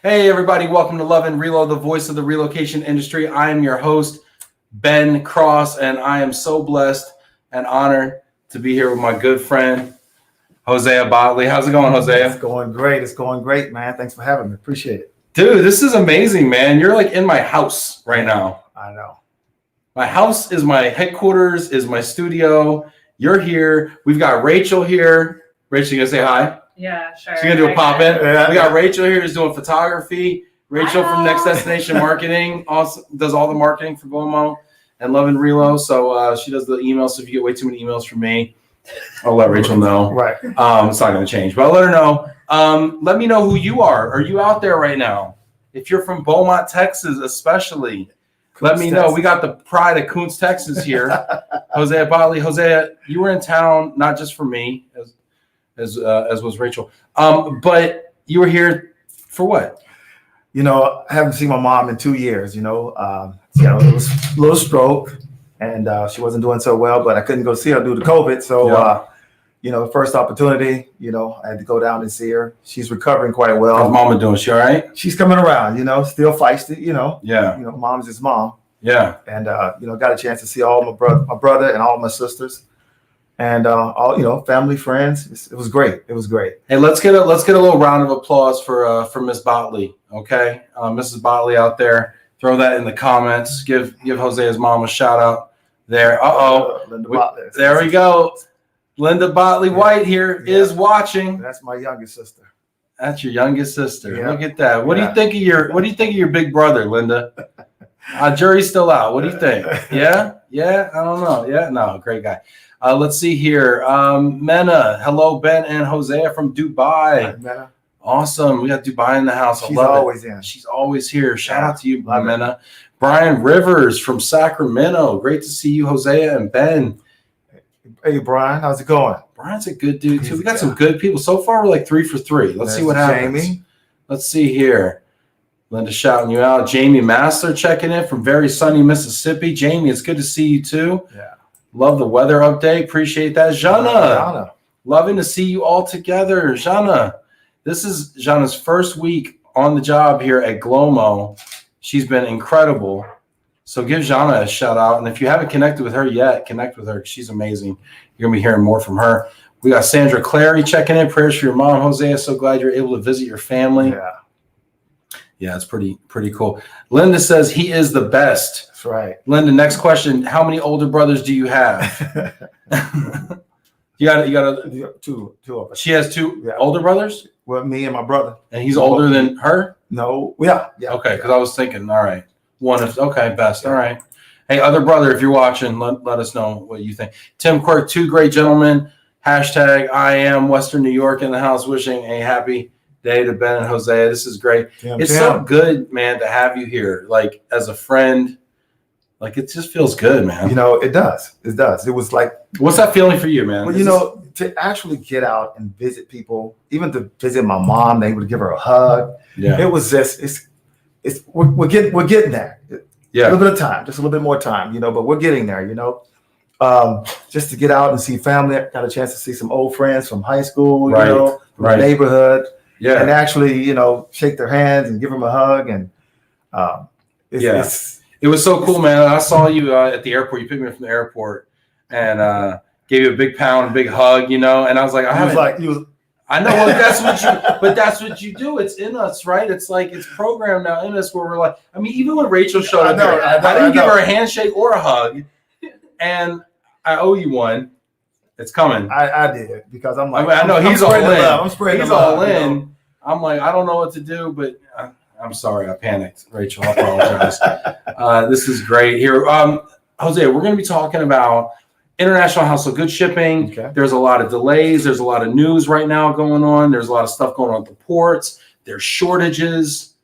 Hey, everybody. Welcome to Love and Relo, the voice of the relocation industry. I am your host, Ben Cross, and I am so blessed and honored to be here with my good friend, Hosea Bottley. How's it going, Hosea? It's going great. It's going great, man. Thanks for having me. Appreciate it. Dude, this is amazing, man. You're like in my house right now. I know. My house is my headquarters, is my studio. You're here. We've got Rachel here. Rachel, you gonna say hi? Yeah, sure. She's gonna do a pop in. Yeah. We got Rachel here who's doing photography. Rachel from Next Destination Marketing also does all the marketing for Glomo and Love and Relo. So she does the emails. So if you get way too many emails from me, I'll let Rachel know. Right. It's not gonna change, but I'll let her know. Let me know who you are. Are you out there right now? If you're from Beaumont, Texas, especially, let me know. We got the pride of Kuntz, Texas here. Hosea Bottley. Hosea, you were in town not just for me, as was Rachel, but you were here for what? You know, I haven't seen my mom in 2 years. It was a little stroke, and she wasn't doing so well. But I couldn't go see her due to COVID. So, first opportunity, I had to go down and see her. She's recovering quite well. How's Mama doing? She all right? She's coming around. Still feisty. Yeah. Mom's his mom. Yeah. And got a chance to see all my brother and all my sisters. And all family, friends. It was great. It was great. Hey, let's get a little round of applause for Miss Bottley. Okay, Mrs. Bottley out there, throw that in the comments. Give Hosea's mom a shout out there. Linda Bottley. There we go. Linda Bottley White here is watching. That's my youngest sister. That's your youngest sister. Yeah. Look at that. What do you think of your big brother, Linda? Jury's still out. What do you think? Yeah. I don't know. Yeah. No. Great guy. Let's see here. Mena, hello, Ben and Hosea from Dubai. Mena. Awesome. We got Dubai in the house. She's always in. She's always here. Shout out to you, Mena. Brian Rivers from Sacramento. Great to see you, Hosea and Ben. Hey, Brian. How's it going? Brian's a good dude, too. We got some good people. So far, we're like 3 for 3. Let's see what happens. Jamie. Let's see here. Linda shouting you out. Jamie Master checking in from very sunny Mississippi. Jamie, it's good to see you, too. Yeah. Love the weather update. Appreciate that. Jana. Loving to see you all together. Jana. This is Jana's first week on the job here at Glomo. She's been incredible. So give Jana a shout out. And if you haven't connected with her yet, connect with her. She's amazing. You're going to be hearing more from her. We got Sandra Clary checking in. Prayers for your mom, Hosea. So glad you're able to visit your family. Yeah, it's pretty cool. Linda says he is the best. That's right. Linda, next question. How many older brothers do you have? You got two of us. She has two older brothers? Well, me and my brother. And he's older than her? No. Yeah. Okay, because I was thinking, all right. Best. All right. Hey, other brother, if you're watching, let us know what you think. Tim Quirk, 2 great gentlemen. Hashtag I am Western New York in the house, wishing a happy day to Ben and Hosea. This is great. It's so good, man, to have you here, like as a friend. Like it just feels good, man. It does. It does. It was like, what's that feeling for you, man? Well, to actually get out and visit people, even to visit my mom, they would give her a hug. Yeah. It was just we're getting there. Yeah. A little bit of time, just a little bit more time, but we're getting there, just to get out and see family. I got a chance to see some old friends from high school, from the neighborhood. Yeah. And actually, shake their hands and give them a hug. And it was so cool, man. I saw you at the airport. You picked me up from the airport and gave you a big pound, a big hug, and I was like, I know, well, that's what you do. It's in us, right? It's like it's programmed now in us where we're like, I mean, even when Rachel showed up here, I didn't give her a handshake or a hug, and I owe you one. It's coming. I did because I'm like, I know he's all in. I'm spreading he's all in. I'm like, I don't know what to do, but I'm sorry, I panicked, Rachel. I apologize. This is great here. Hosea, we're going to be talking about international household goods shipping. Okay. There's a lot of delays. There's a lot of news right now going on. There's a lot of stuff going on at the ports. There's shortages.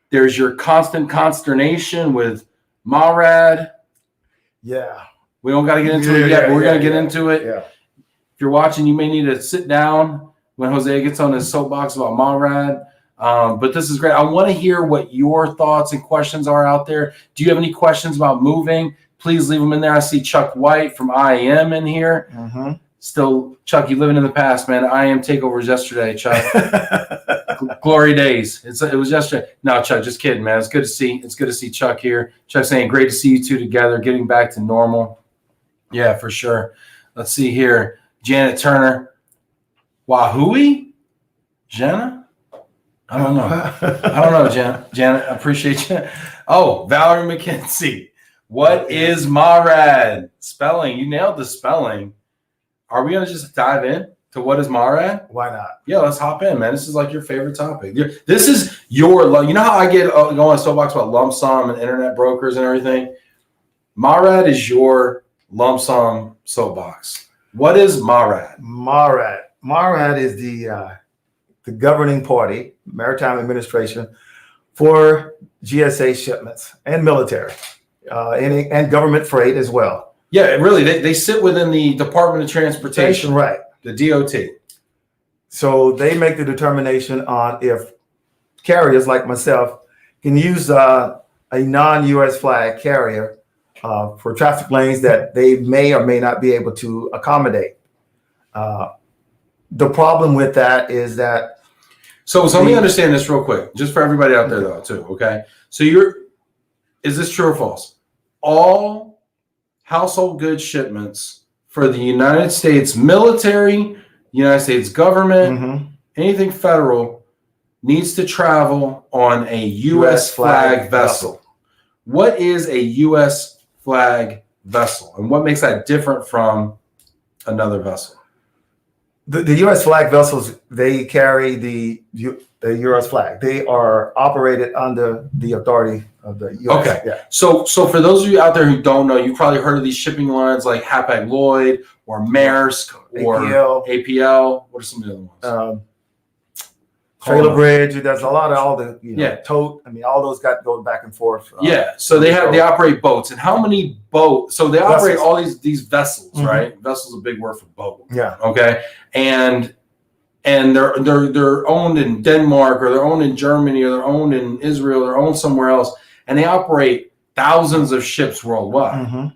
There's your constant consternation with MARAD. Yeah. We don't got to get into it yet, but we're going to get into it. Yeah. If you're watching, you may need to sit down when Hosea gets on his soapbox about MARAD. But this is great. I want to hear what your thoughts and questions are out there. Do you have any questions about moving? Please leave them in there. I see Chuck White from IAM in here. Mm-hmm. Still, Chuck, you living in the past, man. IAM takeovers yesterday, Chuck. Glory days. It was yesterday. No, Chuck, just kidding, man. It's good to see Chuck here. Chuck saying, great to see you two together, getting back to normal. Yeah, for sure. Let's see here. Janet Turner. Wahoo! Jenna? I don't know, Janet, I appreciate you. Oh, Valerie McKenzie. What is MARAD? Spelling. You nailed the spelling. Are we going to just dive in to what is MARAD? Why not? Yeah, let's hop in, man. This is like your favorite topic. This is your, you know how I get going on soapbox about lump sum and internet brokers and everything? MARAD is your lump sum soapbox. What is MARAD? MARAD is the governing party, Maritime Administration, for GSA shipments and military, and government freight as well. Yeah, really, they sit within the Department of Transportation, right? The DOT. So they make the determination on if carriers like myself can use a non-U.S. flag carrier for traffic lanes that they may or may not be able to accommodate. The problem with that is that. So let me understand this real quick, just for everybody out there though, too. Okay. So is this true or false? All household goods shipments for the United States military, United States government, anything federal needs to travel on a U.S. flag vessel. What is a U.S. flag vessel, and what makes that different from another vessel? The U.S. flag vessels, they carry the U.S. flag. They are operated under the authority of the U.S. Okay. Yeah. So for those of you out there who don't know, you've probably heard of these shipping lines like Hapag-Lloyd or Maersk or APL. What are some of the other ones? Trailer Bridge. There's a lot of all the tote. I mean, all those go back and forth. So they operate boats. And how many boats? So they operate all these vessels, right? Vessels is a big word for boat. Yeah. Okay. And they're owned in Denmark, or they're owned in Germany, or they're owned in Israel, or they're owned somewhere else, and they operate thousands of ships worldwide.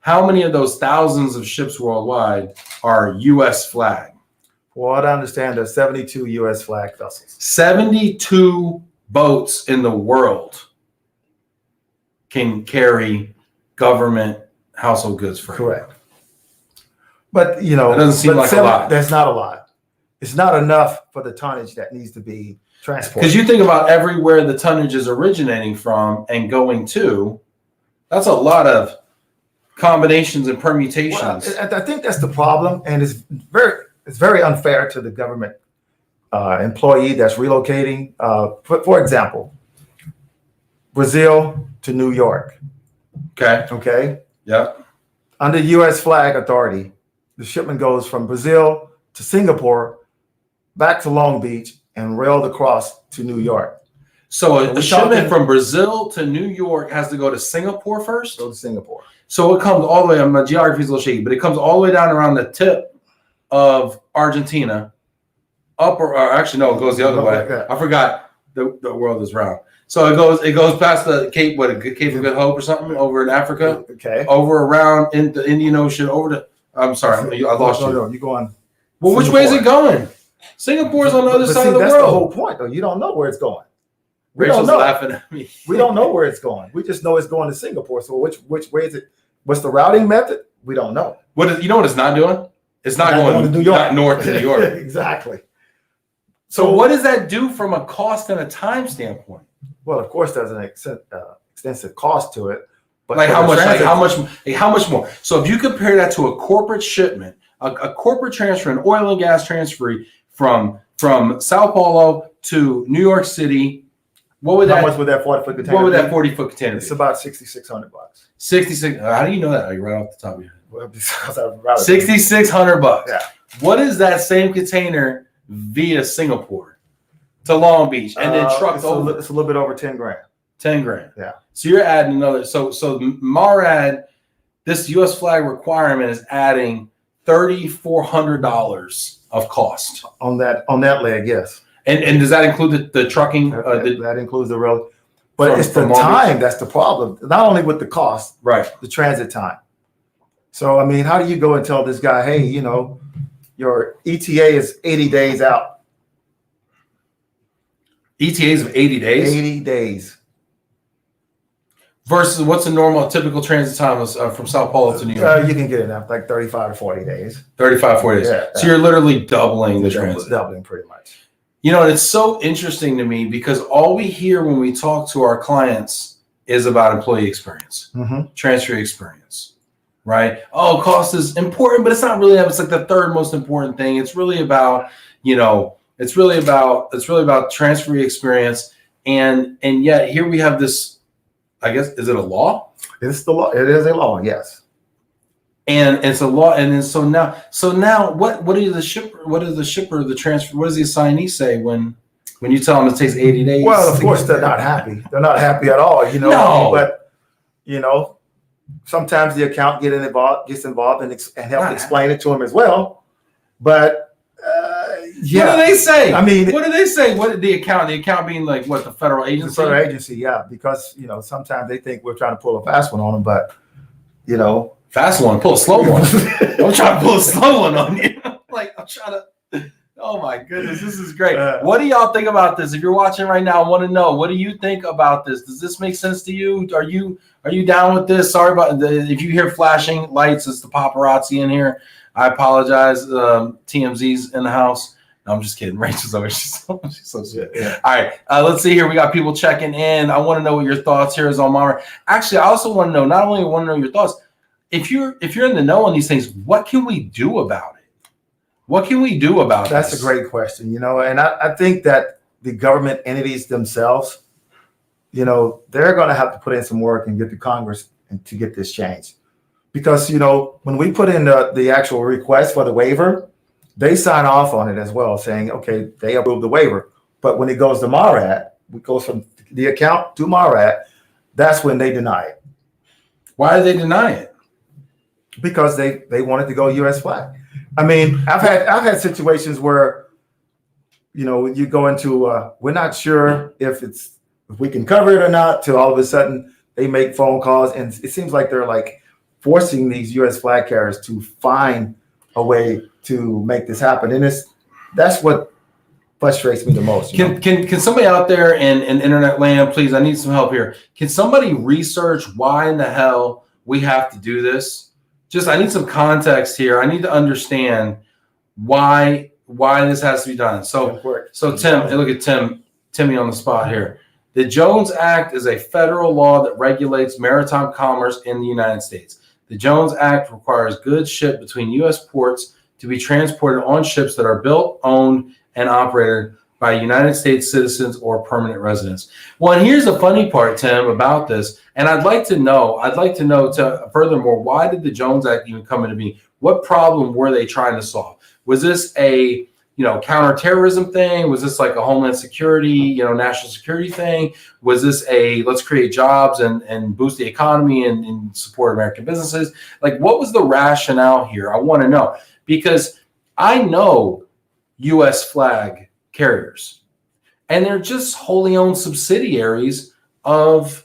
How many of those thousands of ships worldwide are U.S. flag? Well, I understand there's 72 U.S. flag vessels. 72 boats in the world can carry government household goods freight. Correct. But, it doesn't seem like a lot. There's not a lot. It's not enough for the tonnage that needs to be transported. Because you think about everywhere the tonnage is originating from and going to, that's a lot of combinations and permutations. Well, I think that's the problem, and it's very unfair to the government employee that's relocating. For example, Brazil to New York. Okay. Yeah. Under U.S. flag authority, the shipment goes from Brazil to Singapore, back to Long Beach, and railed across to New York. So a shipment from Brazil to New York has to go to Singapore first? Go to Singapore. So it comes all the way, my geography is a little shaky, but it comes all the way down around the tip of Argentina, up or actually no, it goes the other way. Like I forgot the world is round. So it goes past the Cape of Good Hope or something over in Africa. Okay. Over around in the Indian Ocean, over to. I'm sorry, I lost you. No, you go on. Well, which way is it going? Singapore's on the other side of the world. That's the whole point, though. You don't know where it's going. Rachel's laughing at me. We don't know where it's going. We just know it's going to Singapore. So which way is it? What's the routing method? We don't know. You know what it's not doing? It's not going to New York. Not north to New York. Exactly. So what does that do from a cost and a time standpoint? Well, of course, there's an extensive cost to it. But like how much more? So if you compare that to a corporate shipment, a corporate transfer, an oil and gas transfer from Sao Paulo to New York City, how much would that 40-foot container? What would that 40-foot container be? It's about $6,600. 66. How do you know that? Are you right off the top of your head? Well, because I'd rather $6,600. Yeah. What is that same container via Singapore to Long Beach and then trucked over? It's a little bit over 10 grand. 10 grand. Yeah. So you're adding another. So MARAD, this U.S. flag requirement is adding $3,400 of cost on that leg. Yes. And does that include the trucking? That includes the road. But it's the time that's the problem. Not only with the cost, right? The transit time. So, I mean, how do you go and tell this guy, hey, your ETA is 80 days out? ETAs of 80 days? 80 days. Versus what's a normal, typical transit time from Sao Paulo to New York? You can get it up like 35 to 40 days. 35, 40 days. Yeah, so you're literally doubling the transit. Doubling pretty much. You know, and it's so interesting to me because all we hear when we talk to our clients is about employee experience, transfer experience, right? Oh, cost is important, but it's not really, it's like the third most important thing. It's really about, you know, it's really about transfer experience. And yet here we have this, I guess, is it a law? It's the law. It is a law, yes. And it's a law. And then so now what is the shipper, the transfer, what does the assignee say when you tell them it takes 80 days? Well, of course they're not happy. They're not happy at all, you know. No. But you know, sometimes the account gets involved and help explain it to them as well. But yeah. What do they say? I mean, what do they say? What did the account being like? What, the federal agency? The federal agency, yeah, because you know sometimes they think we're trying to pull a fast one on them, but you know, fast one, pull a slow one. I'm trying to pull a slow one on you. Like I'm trying to. Oh my goodness, this is great. What do y'all think about this? If you're watching right now, I want to know, what do you think about this? Does this make sense to you? Are you down with this? Sorry about if you hear flashing lights, it's the paparazzi in here. I apologize. TMZ's in the house. No, I'm just kidding. Rachel's over. She's so sweet. Yeah. All right. Let's see here. We got people checking in. I want to know what your thoughts here is on Mama. Actually, I also want to know, not only want to know your thoughts, if you're in the know on these things, what can we do about it? What can we do about That's a great question, you know, and I think that the government entities themselves, you know, they're going to have to put in some work and get to Congress and to get this changed. Because, you know, when we put in the actual request for the waiver, they sign off on it as well, saying, okay, they approve the waiver. But when it goes to MARAD, it goes from the account to MARAD, that's when they deny it. Why do they deny it? Because they wanted to go U.S. flag. I mean, I've had situations where, you know, you go into we're not sure if we can cover it or not, till all of a sudden they make phone calls, and it seems like they're like forcing these U.S. flag carriers to find a way to make this happen, and that's what frustrates me the most. Can somebody out there in internet land, please? I need some help here. Can somebody research why in the hell we have to do this? I need some context here. I need to understand why this has to be done. So Tim, look at Timmy on the spot here. The Jones Act is a federal law that regulates maritime commerce in the United States. The Jones Act requires goods shipped between U.S. ports to be transported on ships that are built, owned, and operated by United States citizens or permanent residents. Well, and here's the funny part, Tim, about this, and I'd like to know furthermore, why did the Jones Act even come into being? What problem were they trying to solve? Was this a counterterrorism thing? Was this like a homeland security, national security thing? Was this a let's create jobs and boost the economy and support American businesses? Like, what was the rationale here? I want to know, because I know U.S. flag carriers, and they're just wholly owned subsidiaries of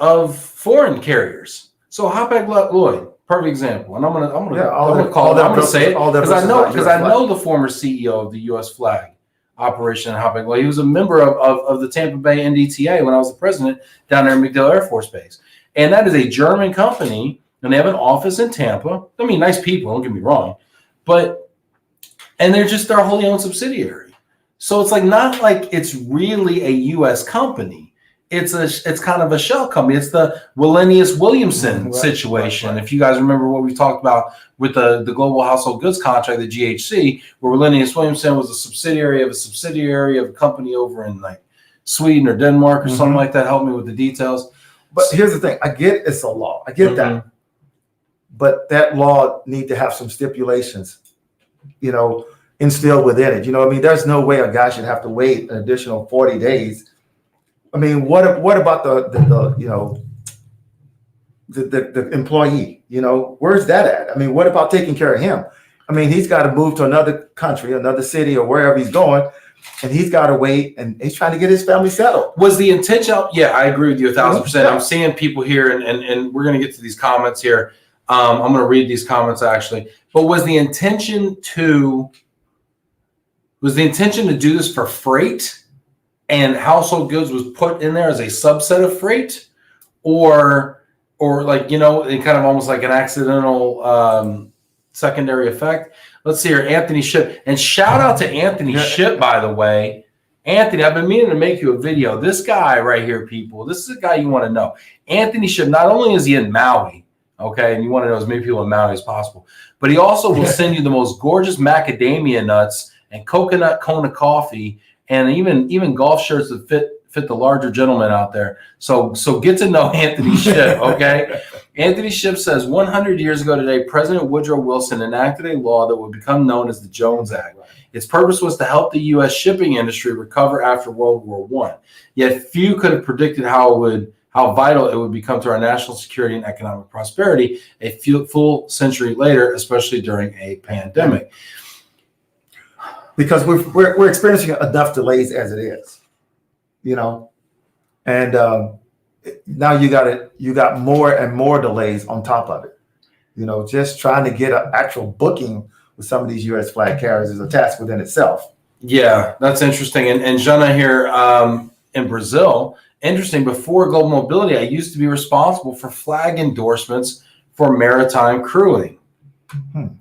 foreign carriers. So Hapag-Lloyd, perfect example, and I'm gonna say it because I know the former CEO of the U.S. flag operation at Hapag-Lloyd. He was a member of the Tampa Bay NDTA when I was the president down there in MacDill Air Force Base, and that is a German company, and they have an office in Tampa. I mean, nice people, don't get me wrong, and they're a wholly owned subsidiary. So it's not like it's really a U.S. company. It's kind of a shell company. It's the Wallenius Williamson situation. Right. If you guys remember what we talked about with the global household goods contract, the GHC, where Wallenius Williamson was a subsidiary of a company over in Sweden or Denmark or something like that. Help me with the details. But here's the thing: I get it's a law. I get that, but that law need to have some stipulations, instilled within it. I mean, there's no way a guy should have to wait an additional 40 days. I mean, what about the employee? Where's that at? I mean, what about taking care of him? I mean, he's got to move to another country, another city, or wherever he's going, and he's got to wait, and he's trying to get his family settled. Was the intention? Yeah, I agree with you 1,000%. Yeah. I'm seeing people here, and we're going to get to these comments here. I'm going to read these comments actually. But was the intention to do this for freight? and household goods was put in there as a subset of freight, or like, you know, it kind of almost like an accidental secondary effect. Let's see here, Anthony Ship, and shout out to Anthony Ship, by the way. Anthony, I've been meaning to make you a video. This guy right here, people, this is a guy you want to know. Anthony Ship, not only is he in Maui, okay, and you want to know as many people in Maui as possible, but he also will send you the most gorgeous macadamia nuts and coconut Kona coffee, and even golf shirts that fit the larger gentleman out there. So get to know Anthony Ship, okay? Anthony Ship says 100 years ago today, President Woodrow Wilson enacted a law that would become known as the Jones Act. Its purpose was to help the U.S. shipping industry recover after World War I. Yet few could have predicted how vital it would become to our national security and economic prosperity a full century later, especially during a pandemic. Because we're experiencing enough delays as it is, you know, and now you got more and more delays on top of it. You know, just trying to get an actual booking with some of these U.S. flag carriers is a task within itself. Yeah, that's interesting. And Jana here in Brazil, interesting. Before Global Mobility, I used to be responsible for flag endorsements for maritime crewing.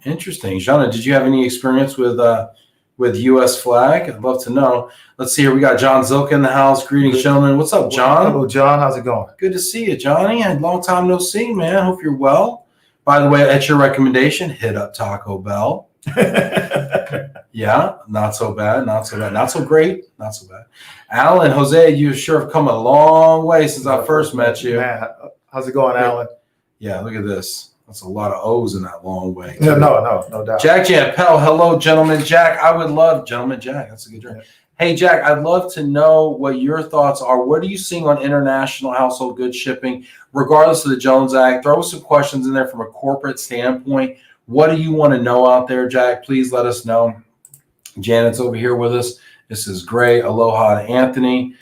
Interesting. Jana, did you have any experience with U.S. flag? I'd love to know. Let's see here. We got John Zilka in the house. Greetings, gentlemen. What's up, John? Hello, John. How's it going? Good to see you, Johnny. Long time no see, man. Hope you're well. By the way, at your recommendation, hit up Taco Bell. Yeah, not so bad. Not so bad. Not so great. Not so bad. Alan, Hosea, you sure have come a long way since I first met you. Man, how's it going, Alan? Yeah, look at this. That's a lot of O's in that long way. No doubt. Jack Jampel, hello, gentleman. Jack, I would love, gentleman Jack, that's a good drink. Hey, Jack, I'd love to know what your thoughts are. What are you seeing on international household goods shipping, regardless of the Jones Act? Throw some questions in there from a corporate standpoint. What do you want to know out there, Jack? Please let us know. Janet's over here with us. This is great. Aloha to Anthony.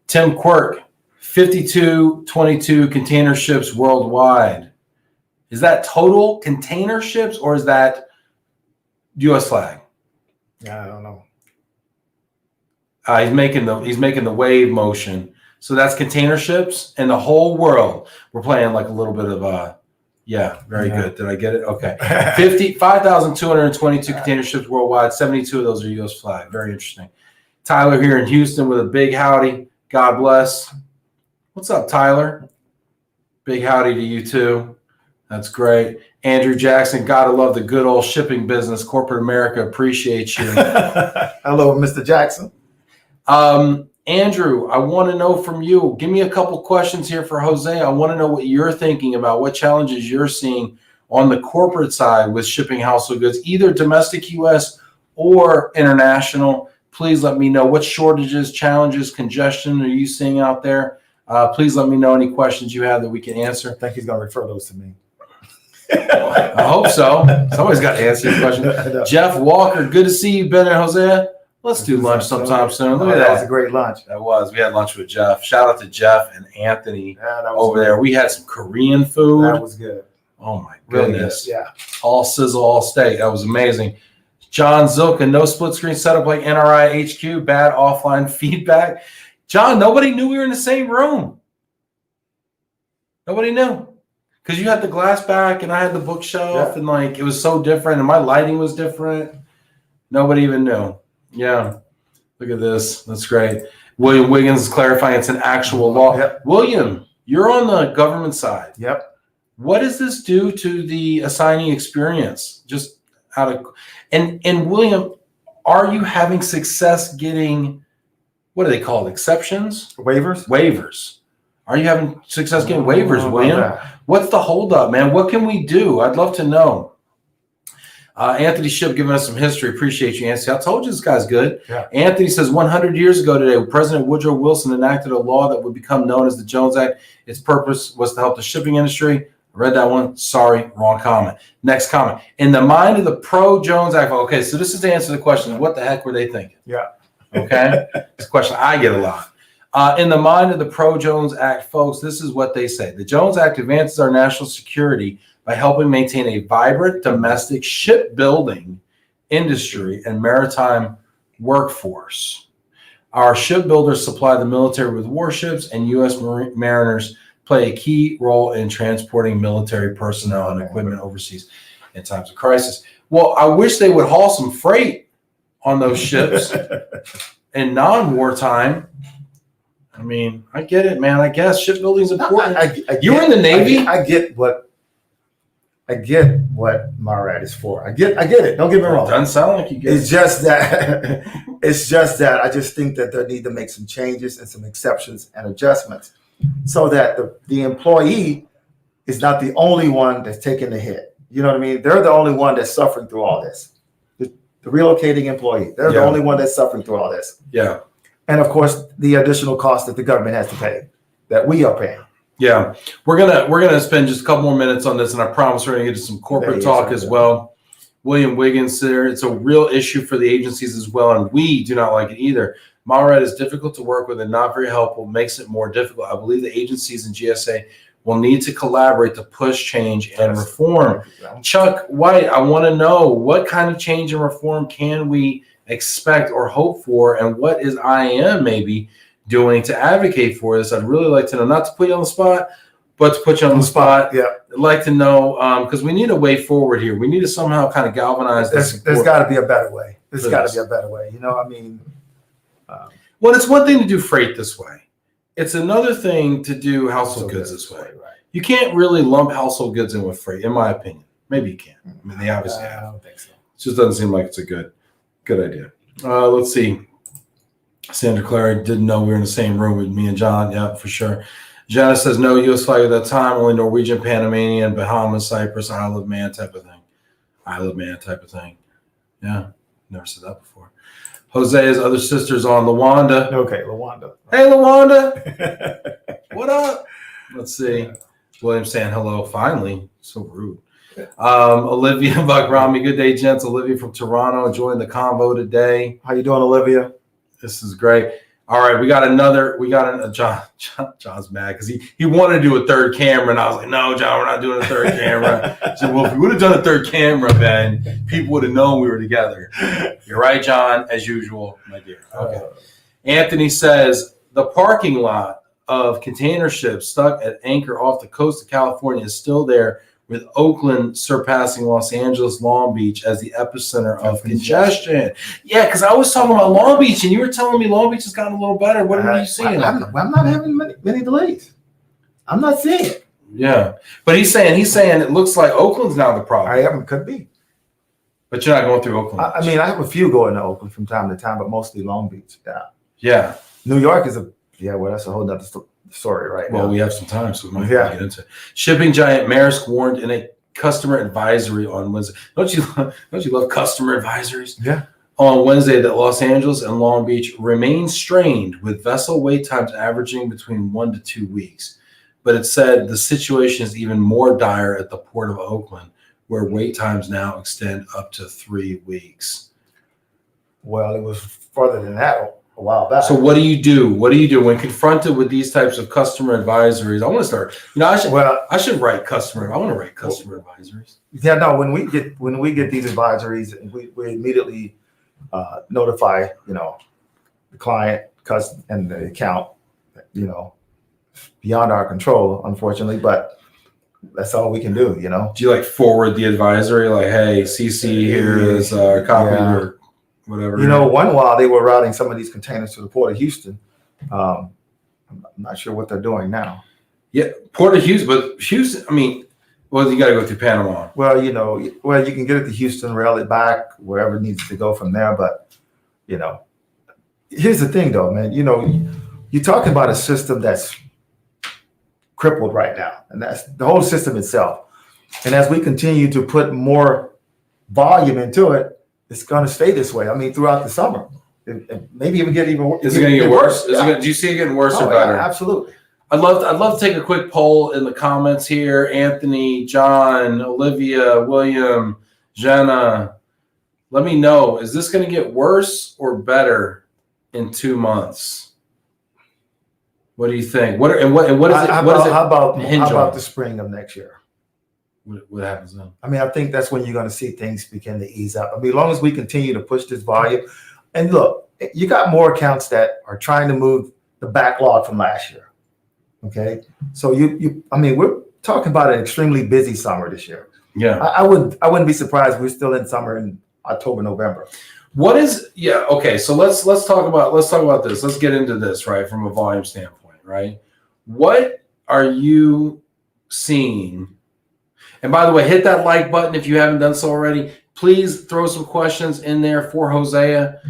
Tim Quirk, 5222 container ships worldwide. Is that total container ships or is that U.S. flag? Yeah, I don't know. He's making the wave motion. So that's container ships in the whole world. We're playing like a little bit of very good. Did I get it? Okay. 5,222 container ships worldwide. 72 of those are U.S. flag. Very interesting. Tyler here in Houston with a big howdy. God bless. What's up, Tyler? Big howdy to you too. That's great. Andrew Jackson, gotta love the good old shipping business. Corporate America appreciates you. Hello, Mr. Jackson. Andrew, I want to know from you. Give me a couple questions here for Jose. I want to know what you're thinking about, what challenges you're seeing on the corporate side with shipping household goods, either domestic U.S. or international. Please let me know what shortages, challenges, congestion are you seeing out there. Please let me know any questions you have that we can answer. I think he's going to refer those to me. I hope so. Somebody's got to answer your question. Jeff Walker, good to see you, Ben and Hosea. Let's do lunch sometime soon. Look at that. That was a great lunch. That was. We had lunch with Jeff. Shout out to Jeff and Anthony over there. We had some Korean food. That was good. Oh, my goodness. Really good. Yeah. All sizzle, all steak. That was amazing. John Zilka, no split screen setup like NRI HQ, bad offline feedback. John, nobody knew we were in the same room. Nobody knew. Because you had the glass back and I had the bookshelf and like it was so different and my lighting was different. Nobody even knew. Yeah. Look at this. That's great. William Wiggins is clarifying it's an actual law. Yep. William, you're on the government side. Yep. What does this do to the assignee experience? Just out of and William, are you having success getting what are they called? Exceptions? Waivers. Are you having success getting waivers, William? What's the holdup, man? What can we do? I'd love to know. Anthony Ship giving us some history. Appreciate you, Anthony. I told you this guy's good. Yeah. Anthony says 100 years ago today, President Woodrow Wilson enacted a law that would become known as the Jones Act. Its purpose was to help the shipping industry. I read that one. Sorry, wrong comment. Next comment. In the mind of the pro-Jones Act. Okay, so this is to answer the question. What the heck were they thinking? Yeah. Okay? It's a question I get a lot. In the mind of the pro-Jones Act folks, this is what they say. The Jones Act advances our national security by helping maintain a vibrant domestic shipbuilding industry and maritime workforce. Our shipbuilders supply the military with warships, and U.S. mariners play a key role in transporting military personnel and equipment overseas in times of crisis. Well, I wish they would haul some freight on those ships in non-wartime. I mean, I get it, man. I guess shipbuilding is important. You were in the Navy. I get what MARAD is for. I get it. Don't get me wrong. It doesn't sound like you get it. It's just that I just think that they need to make some changes and some exceptions and adjustments so that the employee is not the only one that's taking the hit. You know what I mean? They're the only one that's suffering through all this. The relocating employee, they're the only one that's suffering through all this. Yeah. And of course, the additional cost that the government has to pay, that we are paying. Yeah, we're gonna spend just a couple more minutes on this, and I promise we're gonna get to some corporate talk as well. William Wiggins there. It's a real issue for the agencies as well, and we do not like it either. MARAD is difficult to work with and not very helpful, makes it more difficult. I believe the agencies and GSA will need to collaborate to push change and reform. Chuck White, I want to know, what kind of change and reform can we expect or hope for, and what is IAM maybe doing to advocate for this? I'd really like to know, not to put you on the spot, but to put you on the spot. Yeah. I'd like to know, because we need a way forward here. We need to somehow kind of galvanize this. There's got to be a better way. There's got to be a better way. You know, I mean. Well, it's one thing to do freight this way. It's another thing to do household goods this way. Right. You can't really lump household goods in with freight, in my opinion. Maybe you can. I mean, they obviously have. I don't think so. It just doesn't seem like it's a good idea. Let's see. Sandra Clary didn't know we were in the same room with me and John. Yeah, for sure. Janice says no U.S. flag at that time, only Norwegian, Panamanian, Bahamas, Cyprus, Isle of Man type of thing. Isle of Man type of thing. Yeah, never said that before. Jose's other sister's on, LaWanda. Okay, LaWanda. Hey, LaWanda. What up? Let's see. William saying hello, finally. So rude. Olivia Buckrami, good day, gents. Olivia from Toronto, enjoying the convo today. How you doing, Olivia? This is great. All right, we got John's mad because he wanted to do a third camera, and I was like, no, John, we're not doing a third camera. He said, well, if we would have done a third camera, then people would have known we were together. You're right, John, as usual, my dear. Okay. Anthony says the parking lot of container ships stuck at anchor off the coast of California is still there, with Oakland surpassing Los Angeles, Long Beach as the epicenter of congestion. Yeah, because I was talking about Long Beach, and you were telling me Long Beach has gotten a little better. What are you seeing? I'm not having many delays. I'm not seeing it. Yeah, but he's saying it looks like Oakland's now the problem. Could be. But you're not going through Oakland. I mean, I have a few going to Oakland from time to time, but mostly Long Beach. Yeah. Yeah. New York is well, that's a whole nother story right now. Well, we have some time, so we might get into it. Shipping giant Maersk warned in a customer advisory on Wednesday. Don't you love customer advisories? Yeah. On Wednesday, that Los Angeles and Long Beach remain strained, with vessel wait times averaging between 1 to 2 weeks. But it said the situation is even more dire at the port of Oakland, where wait times now extend up to 3 weeks. Well, it was further than that a while back. So what do you do? What do you do when confronted with these types of customer advisories? I want to start. I should write customer. I want to write customer advisories. Yeah, no. When we get these advisories, we immediately notify the client, and the account. Beyond our control, unfortunately, but that's all we can do. Do you forward the advisory, hey, CC here is a copy or whatever? One while they were routing some of these containers to the Port of Houston. I'm not sure what they're doing now. Yeah, Port of Houston, but Houston, you got to go through Panama. Well, you can get it to Houston, rail it back wherever it needs to go from there. But, here's the thing, though, man. You're talking about a system that's crippled right now, and that's the whole system itself. And as we continue to put more volume into it, it's going to stay this way. Throughout the summer, maybe even get even worse. Is it going to get worse? Do you see it getting worse or better? Yeah, absolutely. I'd love to take a quick poll in the comments here. Anthony, John, Olivia, William, Jenna, let me know. Is this going to get worse or better in 2 months? What do you think? What is it? How about the spring of next year? What happens then? I think that's when you're going to see things begin to ease up. As long as we continue to push this volume, and look, you got more accounts that are trying to move the backlog from last year. Okay, so I mean, we're talking about an extremely busy summer this year. Yeah, I wouldn't be surprised if we're still in summer in October, November. Okay, so let's talk about this. Let's get into this, right, from a volume standpoint, right? What are you seeing? And by the way, hit that like button if you haven't done so already. Please throw some questions in there for Hosea.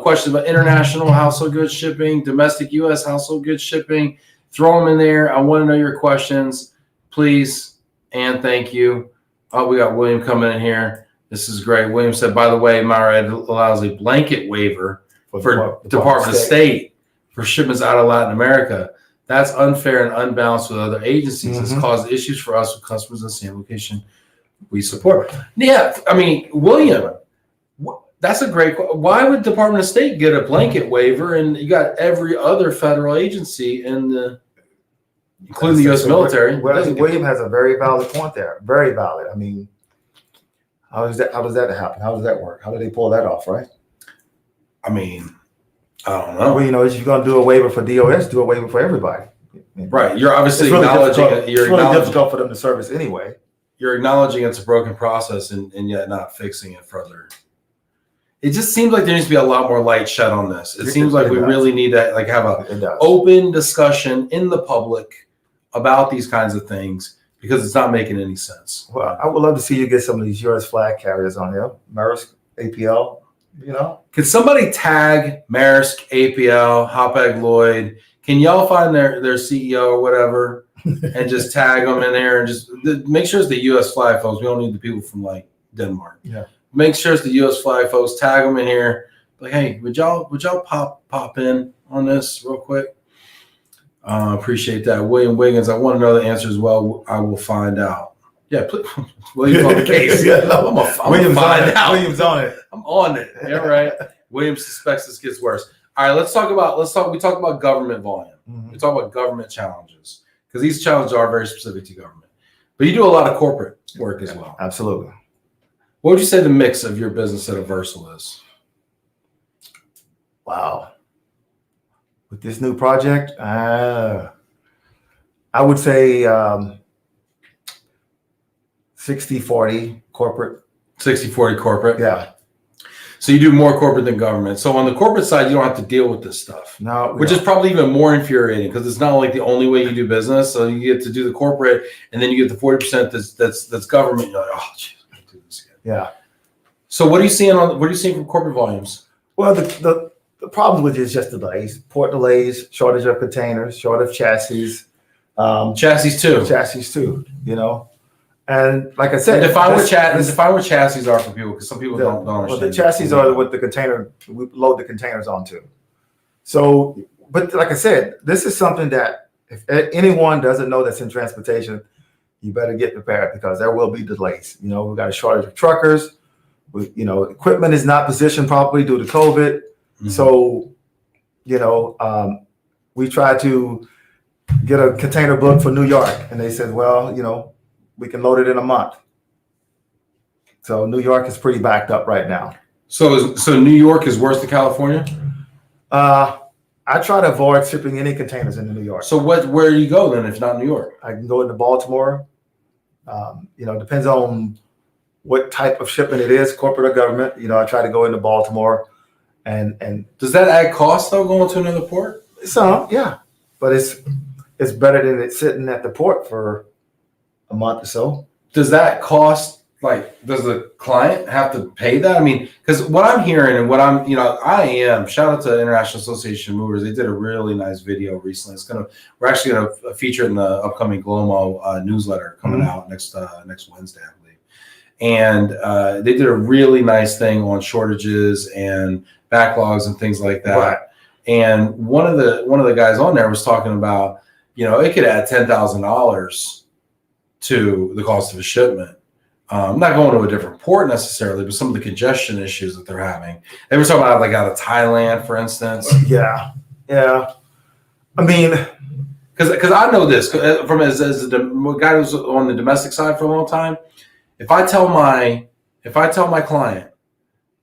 Questions about international household goods shipping, domestic U.S. household goods shipping. Throw them in there. I want to know your questions, please, and thank you. Oh, we got William coming in here. This is great. William said, by the way, Myra allows a blanket waiver for Department of State for shipments out of Latin America. That's unfair and unbalanced with other agencies. It's caused issues for us with customers in the same location we support. Yeah, I mean, William, that's a great question. Why would Department of State get a blanket waiver and you got every other federal agency including the U.S. military? William has a very valid point there. Very valid. I mean, how does that happen? How does that work? How do they pull that off, right? I mean, I don't know. Well, if you're going to do a waiver for DOS, do a waiver for everybody. Right. You're obviously really acknowledging it. It's really difficult for them to service anyway. You're acknowledging it's a broken process and yet not fixing it further. It just seems like there needs to be a lot more light shed on this. It seems like we really need to have an open discussion in the public about these kinds of things because it's not making any sense. Well, I would love to see you get some of these U.S. flag carriers on here. Maersk, APL, Can somebody tag Maersk, APL, Hapag Lloyd? Can y'all find their CEO or whatever and just tag them in there and just make sure it's the U.S. flag folks. We don't need the people from like Denmark. Yeah. Make sure it's the U.S. flag folks. Tag them in here. Like, hey, would y'all pop in on this real quick? Appreciate that. William Wiggins, I want to know the answer as well. I will find out. Yeah, please. William's on the case. I'm gonna find out. William's on it. I'm on it. Yeah, right. William suspects this gets worse. All right, we talk about government volume. We talk about government challenges because these challenges are very specific to government. But you do a lot of corporate work as well. Absolutely. What would you say the mix of your business at Aaversal is? Wow. With this new project, I would say 60-40 corporate. 60-40 corporate? Yeah. So you do more corporate than government. So on the corporate side, you don't have to deal with this stuff. No. Which is probably even more infuriating because it's not like the only way you do business. So you get to do the corporate and then you get the 40% that's government. You're like, oh, geez, I can't do this again. Yeah. So what are you seeing from corporate volumes? Well, the problem with it is just delays, port delays, shortage of containers, shortage of chassis. Chassis too. And like I said, define what chassis are for people because some people don't understand. Well, the chassis are what we load the containers onto. So, but like I said, this is something that if anyone doesn't know that's in transportation, you better get prepared because there will be delays. We've got a shortage of truckers. Equipment is not positioned properly due to COVID. So, we tried to get a container book for New York, and they said, well, we can load it in a month. So New York is pretty backed up right now. So New York is worse than California? I try to avoid shipping any containers into New York. So where do you go then if not New York? I can go into Baltimore. Depends on what type of shipment it is, corporate or government. I try to go into Baltimore. And does that add cost though, going to another port? Some, yeah. But it's better than it sitting at the port for a month or so. Does that cost, does the client have to pay that? I mean, because what I'm hearing and what shout out to International Association of Movers. They did a really nice video recently. We're actually going to feature it in the upcoming GLOMO newsletter coming out next Wednesday, I believe. And they did a really nice thing on shortages and backlogs and things like that. Right. And one of the guys on there was talking about, it could add $10,000 to the cost of a shipment. Not going to a different port necessarily, but some of the congestion issues that they're having. They were talking about out of Thailand, for instance. Yeah. I mean, because I know this from as a guy who's on the domestic side for a long time. If I tell my client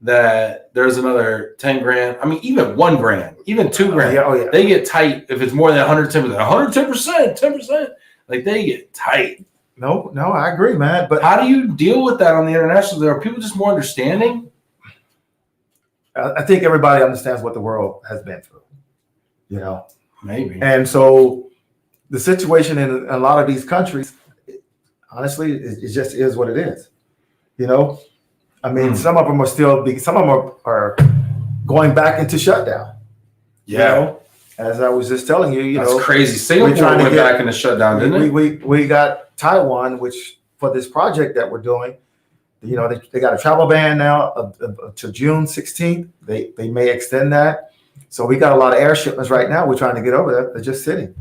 that there's another 10 grand. I mean, even 1 grand, even 2 grand. Yeah. They get tight if it's more than 110%. 110%, 10%. Like they get tight. No, I agree, man. But how do you deal with that on the international? Are people just more understanding? I think everybody understands what the world has been through, Maybe. And so the situation in a lot of these countries, honestly, it just is what it is. I mean, some of them are going back into shutdown. Yeah. As I was just telling you, that's crazy. Singapore went back into shutdown, didn't it? We got Taiwan, which for this project that we're doing, they got a travel ban now to June 16th. They may extend that. So we got a lot of air shipments right now. We're trying to get over there. They're just sitting.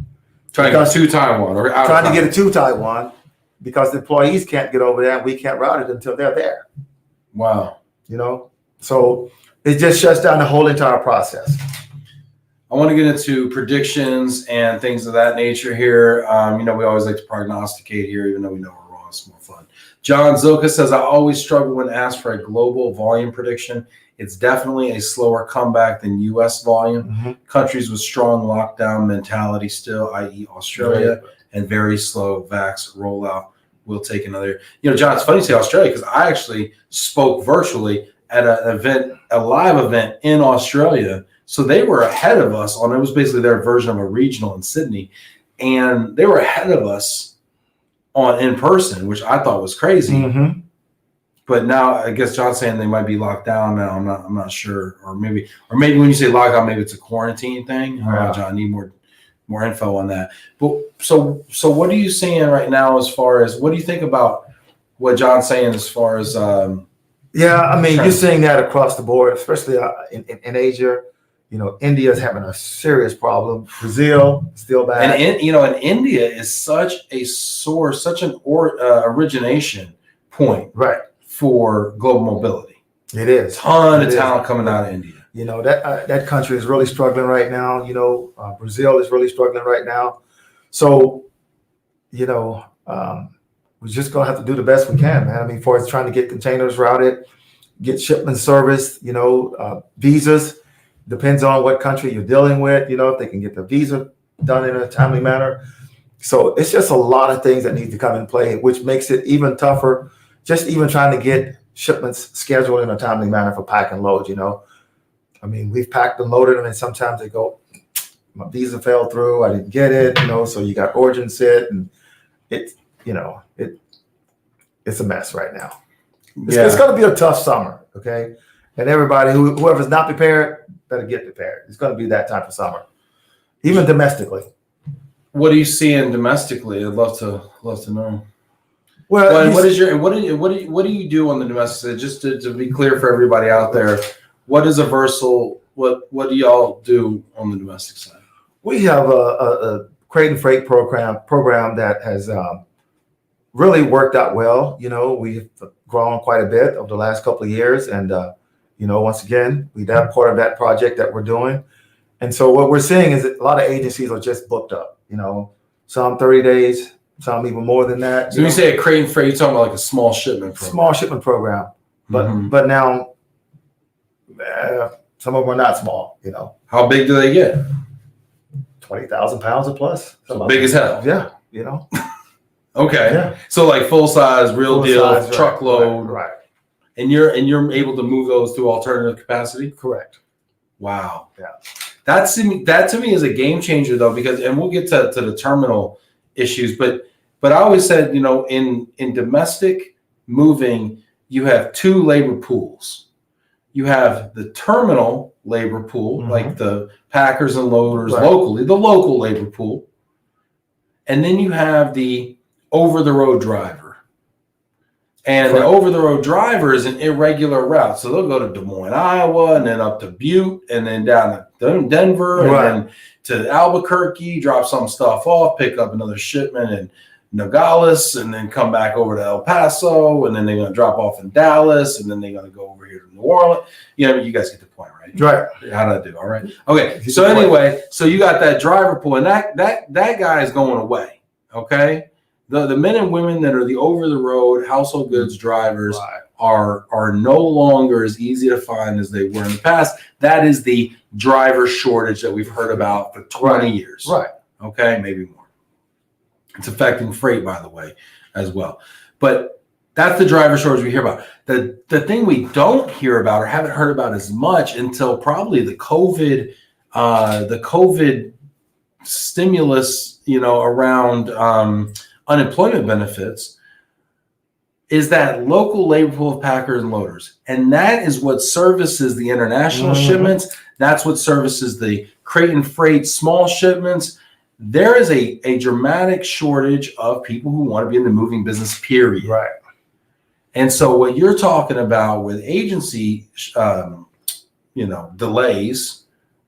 Trying to get to Taiwan or out trying to get it to Taiwan because the employees can't get over there and we can't route it until they're there. Wow. So it just shuts down the whole entire process. I want to get into predictions and things of that nature here. We always like to prognosticate here, even though we know we're wrong. It's more fun. John Zilka says, I always struggle when asked for a global volume prediction. It's definitely a slower comeback than U.S. volume. Mm-hmm. Countries with strong lockdown mentality still, i.e. Australia, and very slow vax rollout will take another. John, it's funny to say Australia because I actually spoke virtually at a live event in Australia. So they were ahead of us it was basically their version of a regional in Sydney. And they were ahead of us in person, which I thought was crazy. Mm-hmm. But now I guess John's saying they might be locked down now. I'm not sure. Or maybe when you say lockdown, maybe it's a quarantine thing. All right, John, I need more info on that. But so what are you saying right now as far as what do you think about what John's saying as far as you're seeing that across the board, especially in Asia. India is having a serious problem. Brazil still bad. And India is such a source, such an origination point, right, for global mobility. It is. Ton of talent coming out of India. That country is really struggling right now. Brazil is really struggling right now. So, we're just gonna have to do the best we can, man. I mean, for trying to get containers routed, get shipments serviced. Visas. Depends on what country you're dealing with, if they can get the visa done in a timely manner. So it's just a lot of things that need to come in play, which makes it even tougher, just even trying to get shipments scheduled in a timely manner for pack and load, I mean, we've packed and loaded them, and sometimes they go, my visa fell through, I didn't get it, so you got origin sit, and it's a mess right now. It's going to be a tough summer, okay? And everybody, whoever's not prepared, better get prepared. It's going to be that type of summer, even domestically. What are you seeing domestically? I'd love to know. Well, what do you do on the domestic side? Just to be clear for everybody out there, what is Aaversal? What do y'all do on the domestic side? We have a crate and freight program that has really worked out well. We've grown quite a bit over the last couple of years, and once again, we have part of that project that we're doing. And so what we're seeing is that a lot of agencies are just booked up, some 30 days, some even more than that. So when you say a crate and freight, you're talking about like a small shipment program. Small shipment program. But now some of them are not small, How big do they get? 20,000 pounds or plus. So big as hell. Yeah, Okay. Yeah. So like full size, real deal, size, truckload. Right. And you're able to move those through alternative capacity? Correct. Wow. Yeah. That to me is a game changer though, because, and we'll get to the terminal issues, but I always said, in domestic moving, you have two labor pools. You have the terminal labor pool, like the packers and loaders locally, the local labor pool. And then you have the over-the-road driver. And the over-the-road driver is an irregular route. So they'll go to Des Moines, Iowa, and then up to Butte, and then down to Denver, and then to Albuquerque, drop some stuff off, pick up another shipment in Nogales, and then come back over to El Paso, and then they're going to drop off in Dallas, and then they're going to go over here to New Orleans. You guys get the point, right? Right. How did I do? All right. Okay. So anyway, so you got that driver pool, and that guy is going away. Okay. The men and women that are the over the road household goods drivers are no longer as easy to find as they were in the past. That is the driver shortage that we've heard about for 20 years. Right. Okay, maybe more. It's affecting freight, by the way, as well. But that's the driver shortage we hear about. The thing we don't hear about or haven't heard about as much until probably the COVID stimulus, around unemployment benefits, is that local labor pool of packers and loaders. And that is what services the international shipments. That's what services the crate and freight small shipments. There is a dramatic shortage of people who want to be in the moving business, period. Right. And so what you're talking about with agency, delays,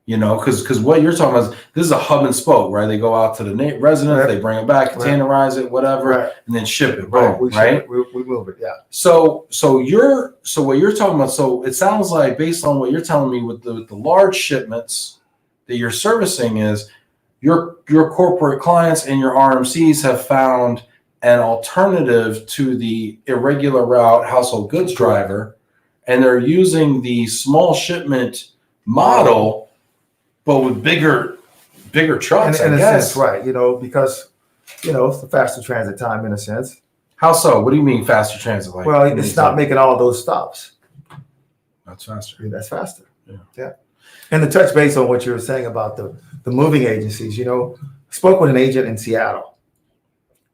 because what you're talking about is this is a hub and spoke, right? They go out to the residents, they bring it back, containerize it, whatever, and then ship it. Boom, right? We move it, yeah. So what you're talking about, so it sounds like based on what you're telling me with the large shipments that you're servicing is your corporate clients and your RMCs have found an alternative to the irregular route household goods driver, and they're using the small shipment model, but with bigger trucks, in I a guess. sense, right? Because it's the faster transit time in a sense. How so? What do you mean faster transit? Like, well, it's not making all those stops. That's faster. That's faster. Yeah. And to touch base on what you were saying about the moving agencies, I spoke with an agent in Seattle.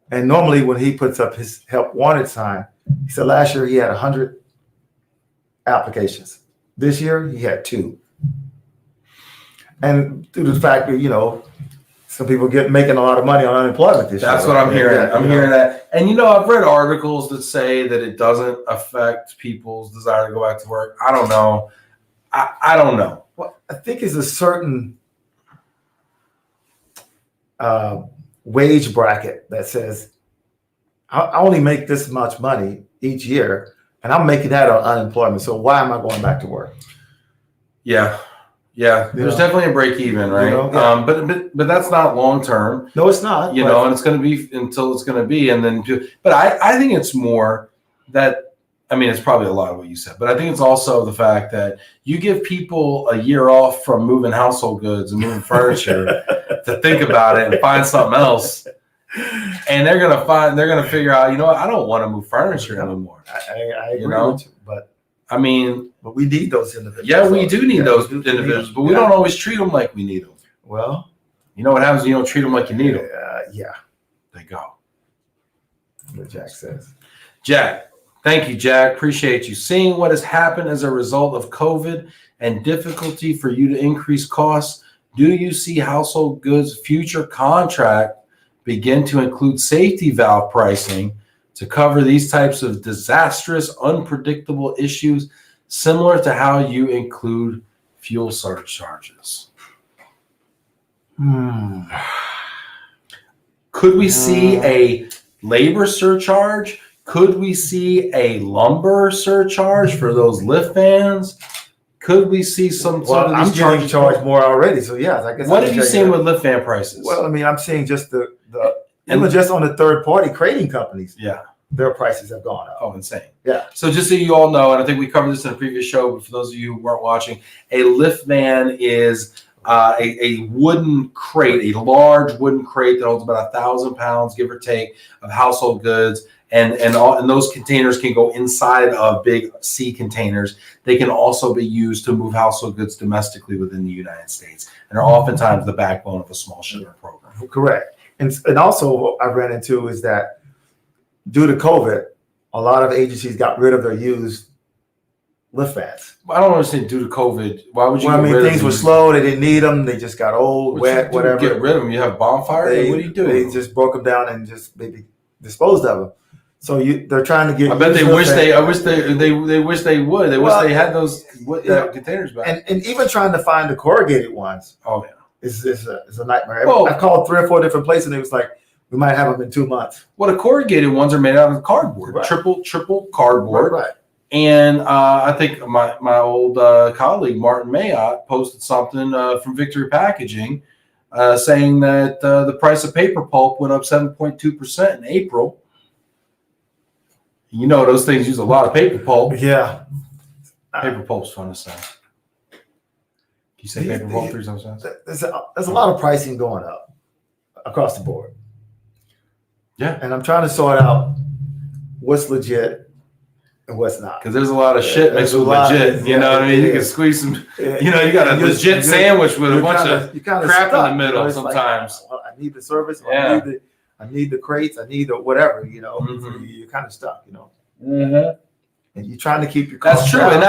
And normally when he puts up his help wanted sign, he said last year he had 100 applications. This year he had 2. And due to the fact that, some people making a lot of money on unemployment this year. That's what I'm hearing. I'm hearing that. And, I've read articles that say that it doesn't affect people's desire to go back to work. I don't know. I don't know. Well, I think it's a certain wage bracket that says I only make this much money each year, and I'm making that on unemployment. So why am I going back to work? Yeah. There's definitely a break even, right? But that's not long term. No, it's not. And it's going to be until it's going to be, and then. But I think it's more that. I mean, it's probably a lot of what you said, but I think it's also the fact that you give people a year off from moving household goods and moving furniture to think about it and find something else. And they're going to figure out, I don't want to move furniture anymore. I agree with you, but we need those individuals. Yeah, we do need those individuals, but we don't always treat them like we need them. Well, you know what happens when you don't treat them like you need them? Yeah. They go. What Jack says. Jack. Thank you, Jack. Appreciate you. Seeing what has happened as a result of COVID and difficulty for you to increase costs, do you see household goods future contract begin to include safety valve pricing to cover these types of disastrous, unpredictable issues, similar to how you include fuel surcharges? Could we see a labor surcharge? Could we see a lumber surcharge for those lift vans? Could we see some of these I'm getting charged more already, so yes, I guess. What have you seen with lift van prices? Well, I'm seeing just even just on the third party crating companies. Yeah, their prices have gone up. Oh, insane. Yeah. So just so you all know, and I think we covered this in a previous show, but for those of you who weren't watching, a lift van is a wooden crate, a large wooden crate that holds about 1,000 pounds, give or take, of household goods. And those containers can go inside of big sea containers. They can also be used to move household goods domestically within the United States, and are oftentimes the backbone of a small shipment program. Correct. And also what I ran into is that due to COVID, a lot of agencies got rid of their used lift vans. I don't understand. Due to COVID, why would you? Well, things were slow. They didn't need them. They just got old, wet, whatever. Get rid of them. You have bonfire. What do you do? They just broke them down and just maybe disposed of them. So they're trying to get. I bet they wish they. I wish they wish they would. They wish they had those containers back. And even trying to find the corrugated ones. Oh yeah, is a nightmare. Well, I called 3 or 4 different places, and it was like, we might have them in 2 months. Well, the corrugated ones are made out of cardboard, right. triple cardboard. Right. And I think my old colleague Martin Mayotte posted something from Victory Packaging saying that the price of paper pulp went up 7.2% in April. You know, those things use a lot of paper pulp. Yeah. Paper pulp's fun to say. Can you say paper pulp 3 times fast? There's a lot of pricing going up across the board. Yeah. And I'm trying to sort out what's legit and what's not. Because there's a lot of shit mixed with legit. You know what I mean? You can squeeze some, you know, you got a legit sandwich with a bunch of crap in the middle sometimes. Like, I need the service. Yeah. I need the crates. I need the whatever, you know. Mm-hmm. You're kind of stuck, you know. Mm-hmm. And you're trying to keep your costs That's true. down. And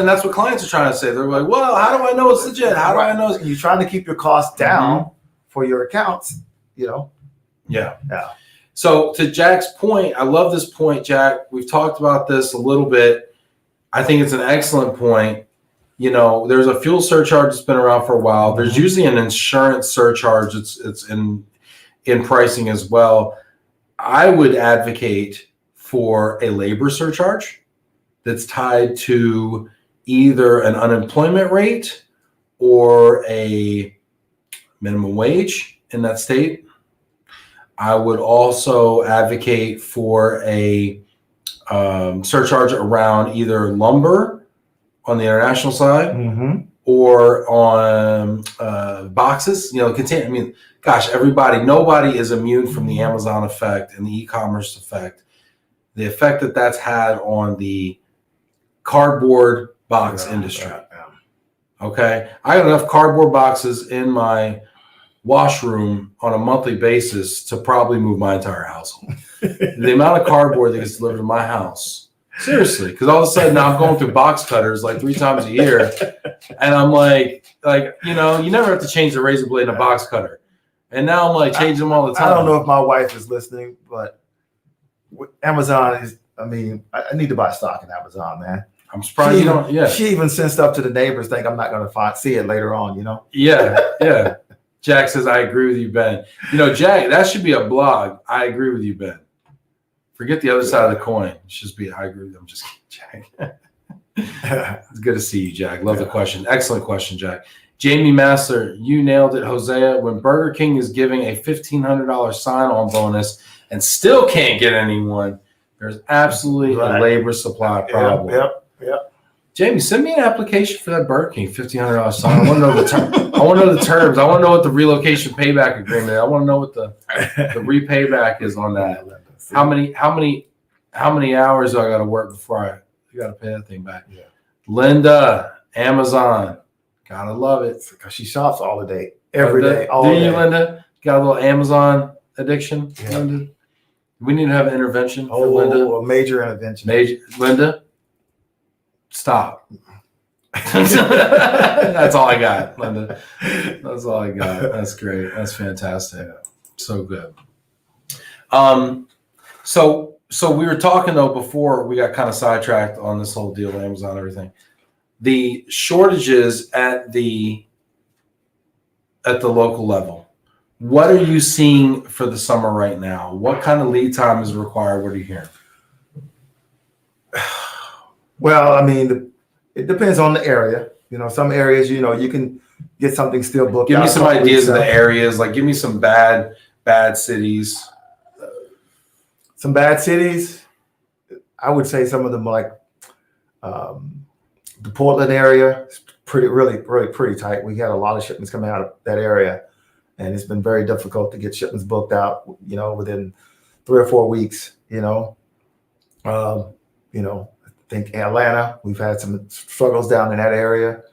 that's what clients are trying to say. They're like, well, how do I know it's legit? How do I know it's... You're trying to keep your costs down for your accounts, you know. Yeah. Yeah. So to Jack's point, I love this point, Jack. We've talked about this a little bit. I think it's an excellent point. You know, there's a fuel surcharge that's been around for a while. There's usually an insurance surcharge. It's in pricing as well. I would advocate for a labor surcharge that's tied to either an unemployment rate or a minimum wage in that state. I would also advocate for a surcharge around either lumber on the international side or on boxes, you know, contain. I mean, gosh, nobody is immune from the Amazon effect and the e-commerce effect. The effect that that's had on the cardboard box industry. Okay. I got enough cardboard boxes in my washroom on a monthly basis to probably move my entire household. The amount of cardboard that gets delivered to my house. Seriously, because all of a sudden now I'm going through box cutters like 3 times a year. And I'm like, you know, you never have to change the razor blade in a box cutter. And now I'm like changing them all the time. I don't know if my wife is listening, but Amazon is, I mean, I need to buy stock in Amazon, man. I'm surprised you don't. Yeah. She even sent stuff to the neighbors, think I'm not going to see it later on, you know? Yeah. Yeah. Jack says, I agree with you, Ben. You know, Jack, that should be a blog. I agree with you, Ben. Forget the other side of the coin. It should just be, I agree with you. I'm just kidding, Jack. It's good to see you, Jack. Love the question. Excellent question, Jack. Jamie Master, you nailed it, Hosea. When Burger King is giving a $1,500 sign-on bonus and still can't get anyone, there's absolutely a labor supply problem. Yep. Jamie, send me an application for that Burger King $1,500 sign. I want to know the terms. I want to know the terms. I want to know what the relocation payback agreement is. I want to know what the repayback is on that. How many hours do I got to work before I got to pay that thing back? Yeah. Linda, Amazon, gotta love it because she shops all the day, every day, all day. Do you, Linda? Got a little Amazon addiction, Yeah. Linda? We need to have an intervention for Oh, Linda. a major intervention. Linda, stop. That's all I got, Linda. That's all I got. That's great. That's fantastic. So good. So we were talking though before we got kind of sidetracked on this whole deal with Amazon and everything. The shortages at the local level. What are you seeing for the summer right now? What kind of lead time is required? What are you hearing? Well, I mean, it depends on the area. You know, some areas, you know, you can get something still booked. Give me some ideas of the areas. Like, give me some bad cities. Some bad cities. I would say some of them like the Portland area is really pretty tight. We had a lot of shipments coming out of that area, and it's been very difficult to get shipments booked out, you know, within 3 or 4 weeks, you know. I think Atlanta, we've had some struggles down in that area.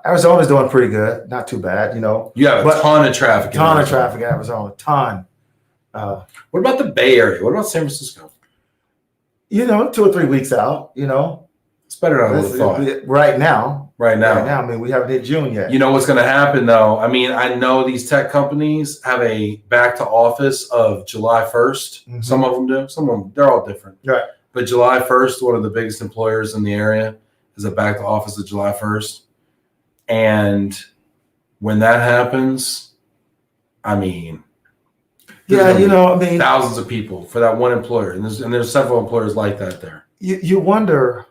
Arizona's doing pretty good, not too bad, you know. You have a ton of traffic. In Arizona, ton. What about the Bay Area? What about San Francisco? You know, 2 or 3 weeks out, you know. It's better than I would have thought. Right now. I mean, we haven't hit June yet. You know what's going to happen, though? I mean, I know these tech companies have a back to office of July 1st. Mm-hmm. Some of them do. Some of them, they're all different. Right. But July 1st, one of the biggest employers in the area is a back to office of July 1st. And when that happens, I mean, yeah, you know, I mean, thousands of people for that one employer. And there's several employers like that there. You wonder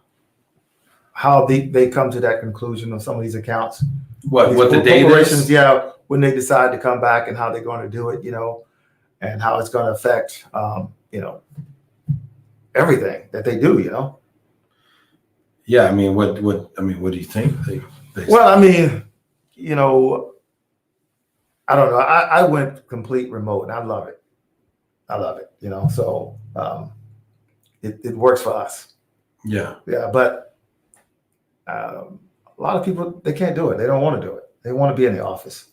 how they come to that conclusion of some of these accounts. What the data is? Yeah, when they decide to come back and how they're going to do it, and how it's going to affect, everything that they do, Yeah, I mean, what do you think? Well, I mean, I don't know. I went complete remote, and I love it. So it works for us. Yeah. Yeah, but a lot of people, they can't do it. They don't want to do it. They want to be in the office.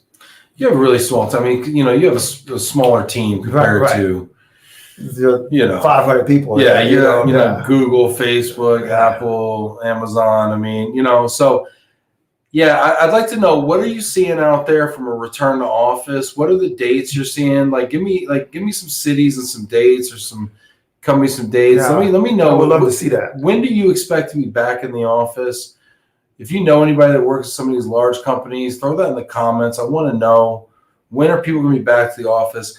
You have a really small team. I mean, you have a smaller team compared to 500 people. Yeah, Google, Facebook, Apple, Amazon. I mean, so yeah, I'd like to know, what are you seeing out there from a return to office? What are the dates you're seeing? Give me some cities and some dates, or some companies, some dates. Yeah. Let me know. I would love to see that. When do you expect to be back in the office? If you know anybody that works at some of these large companies, throw that in the comments. I want to know, when are people going to be back to the office?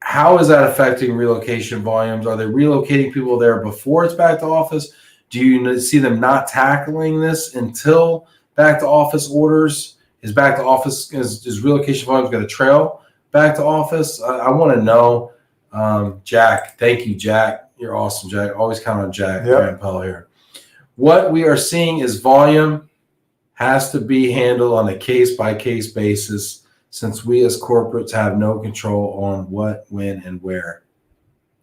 How is that affecting relocation volumes? Are they relocating people there before it's back to office? Do you see them not tackling this until back to office orders? Is relocation volumes going to trail back to office? I want to know. Jack, thank you, Jack. You're awesome, Jack. Always count on Jack. Yep. Grandpa here. What we are seeing is volume has to be handled on a case-by-case basis, since we as corporates have no control on what, when, and where.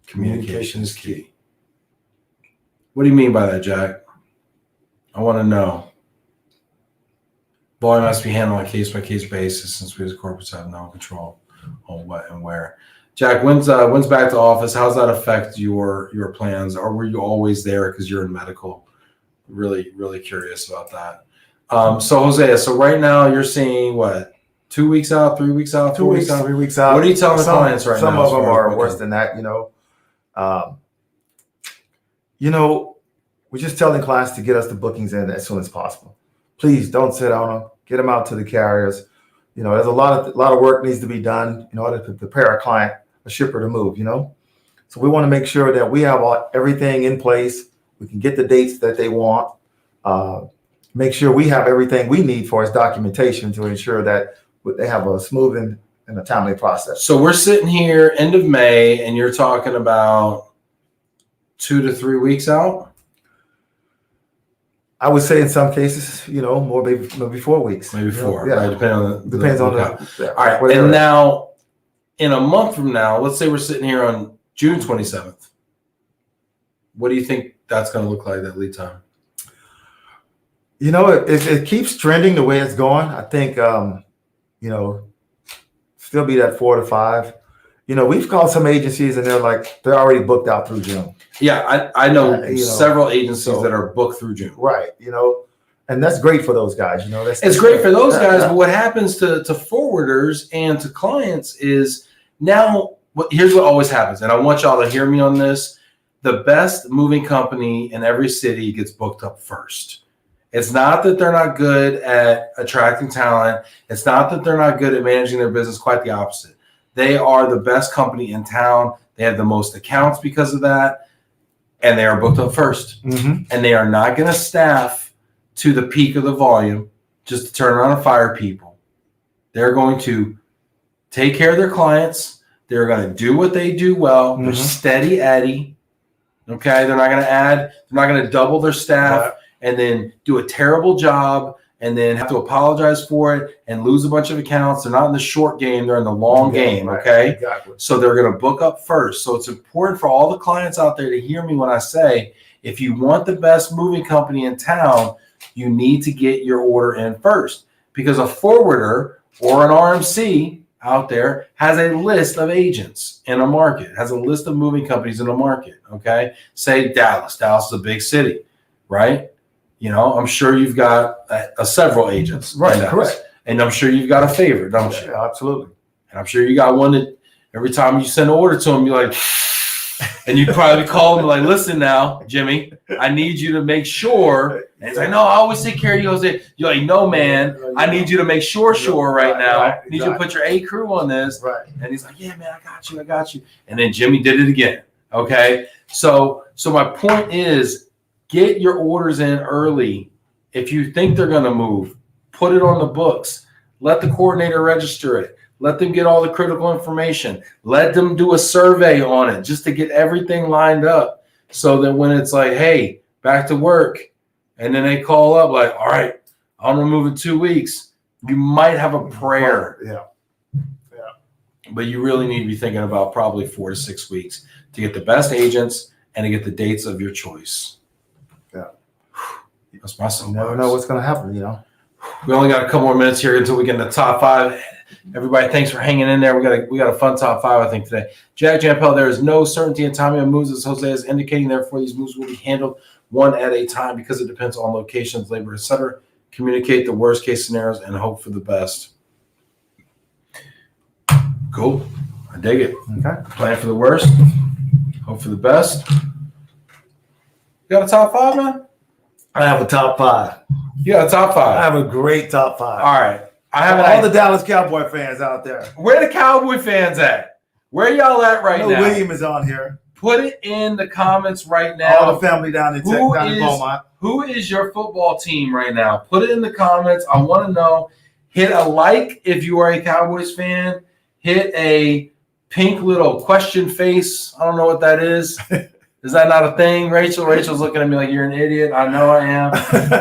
Communication is key. What do you mean by that, Jack? I want to know. Volume has to be handled on a case-by-case basis, since we as corporates have no control on what and where. Jack, when's back to office? How does that affect your plans? Or were you always there because you're in medical? Really, really curious about that. So Hosea, right now you're seeing what? 2 weeks out, 3 weeks out, 4 weeks out, 3 weeks out. What are you telling the clients right now? Some of them are worse than that, We're just telling clients to get us the bookings in as soon as possible. Please don't sit on them. Get them out to the carriers. There's a lot of work needs to be done in order to prepare a shipper to move. So we want to make sure that we have everything in place. We can get the dates that they want. Make sure we have everything we need for its documentation to ensure that they have a smooth and a timely process. So we're sitting here end of May, and you're talking about 2 to 3 weeks out? I would say in some cases, more, maybe 4 weeks. Maybe 4, yeah. Right? Depends on the all right. And now, in a month from now, let's say we're sitting here on June 27th. What do you think that's going to look like, that lead time? It keeps trending the way it's going. I think, still be that 4 to 5. We've called some agencies and they're already booked out through June. Yeah, I know several agencies that are booked through June. Right. And that's great for those guys. It's great for those guys, but what happens to forwarders and to clients is now, here's what always happens, and I want y'all to hear me on this. The best moving company in every city gets booked up first. It's not that they're not good at attracting talent. It's not that they're not good at managing their business. Quite the opposite. They are the best company in town. They have the most accounts because of that, and they are booked up first. Mm-hmm. And they are not going to staff to the peak of the volume just to turn around and fire people. They're going to take care of their clients. They're going to do what they do well. Mm-hmm. They're steady Eddie. Okay, they're not going to add. They're not going to double their staff. Right. And then do a terrible job and then have to apologize for it and lose a bunch of accounts. They're not in the short game. They're in the long game. Right. Okay. Exactly. So they're going to book up first. So it's important for all the clients out there to hear me when I say, if you want the best moving company in town, you need to get your order in first, because a forwarder or an RMC out there has a list of agents in a market, has a list of moving companies in a market. Okay. Say Dallas. Dallas is a big city, right? I'm sure you've got several agents. Right, correct. And I'm sure you've got a favorite, don't you? Yeah, absolutely. And I'm sure you got one that every time you send an order to them, you're like, and you probably call them like, listen now, Jimmy, I need you to make sure. And he's like, no, I always take care of you, Jose. You're like, no, man, I need you to make sure right now. I need you to put your A crew on this. Right. And he's like, yeah, man, I got you. And then Jimmy did it again. Okay. So my point is, get your orders in early. If you think they're going to move, put it on the books. Let the coordinator register it. Let them get all the critical information. Let them do a survey on it just to get everything lined up so that when it's like, hey, back to work, and then they call up like, all right, I'm going to move in 2 weeks. You might have a prayer. Yeah. But you really need to be thinking about probably 4 to 6 weeks to get the best agents and to get the dates of your choice. Yeah. That's my soapbox. You never know what's going to happen, We only got a couple more minutes here until we get in the top 5. Everybody, thanks for hanging in there. We got a fun top 5, I think, today. Jack Jampel, there is no certainty in timing of moves, as Hosea is indicating. Therefore, these moves will be handled one at a time because it depends on locations, labor, etc. Communicate the worst case scenarios and hope for the best. Cool. I dig it. Okay. Plan for the worst. Hope for the best. You got a top 5, man? I have a top 5. You got a top 5. I have a great top 5. All right. I have all the Dallas Cowboy fans out there. Where the Cowboy fans at? Where y'all at right now? William is on here. Put it in the comments right now. All the family down in Beaumont. Who is your football team right now? Put it in the comments. I want to know. Hit a like if you are a Cowboys fan. Hit a pink little question face. I don't know what that is. Is that not a thing, Rachel? Rachel's looking at me like you're an idiot. I know I am.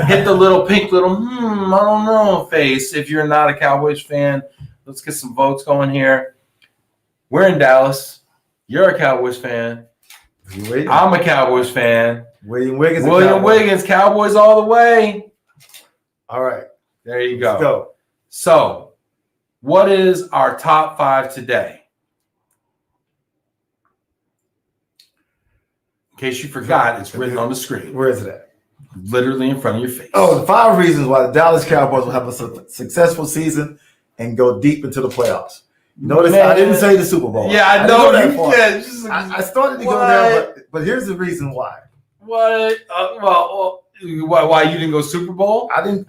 Hit the little pink little, I don't know face if you're not a Cowboys fan. Let's get some votes going here. We're in Dallas. You're a Cowboys fan. I'm a Cowboys fan. William Wiggins. Wiggins, Cowboys all the way. All right. There you go. Let's go. So, what is our top 5 today? In case you forgot, it's written on the screen. Where is it at? Literally in front of your face. Oh, the 5 reasons why the Dallas Cowboys will have a successful season and go deep into the playoffs. Notice I didn't say the Super Bowl. Yeah, I know that far. I started to go there, but here's the reason why. What? Why you didn't go Super Bowl? I didn't.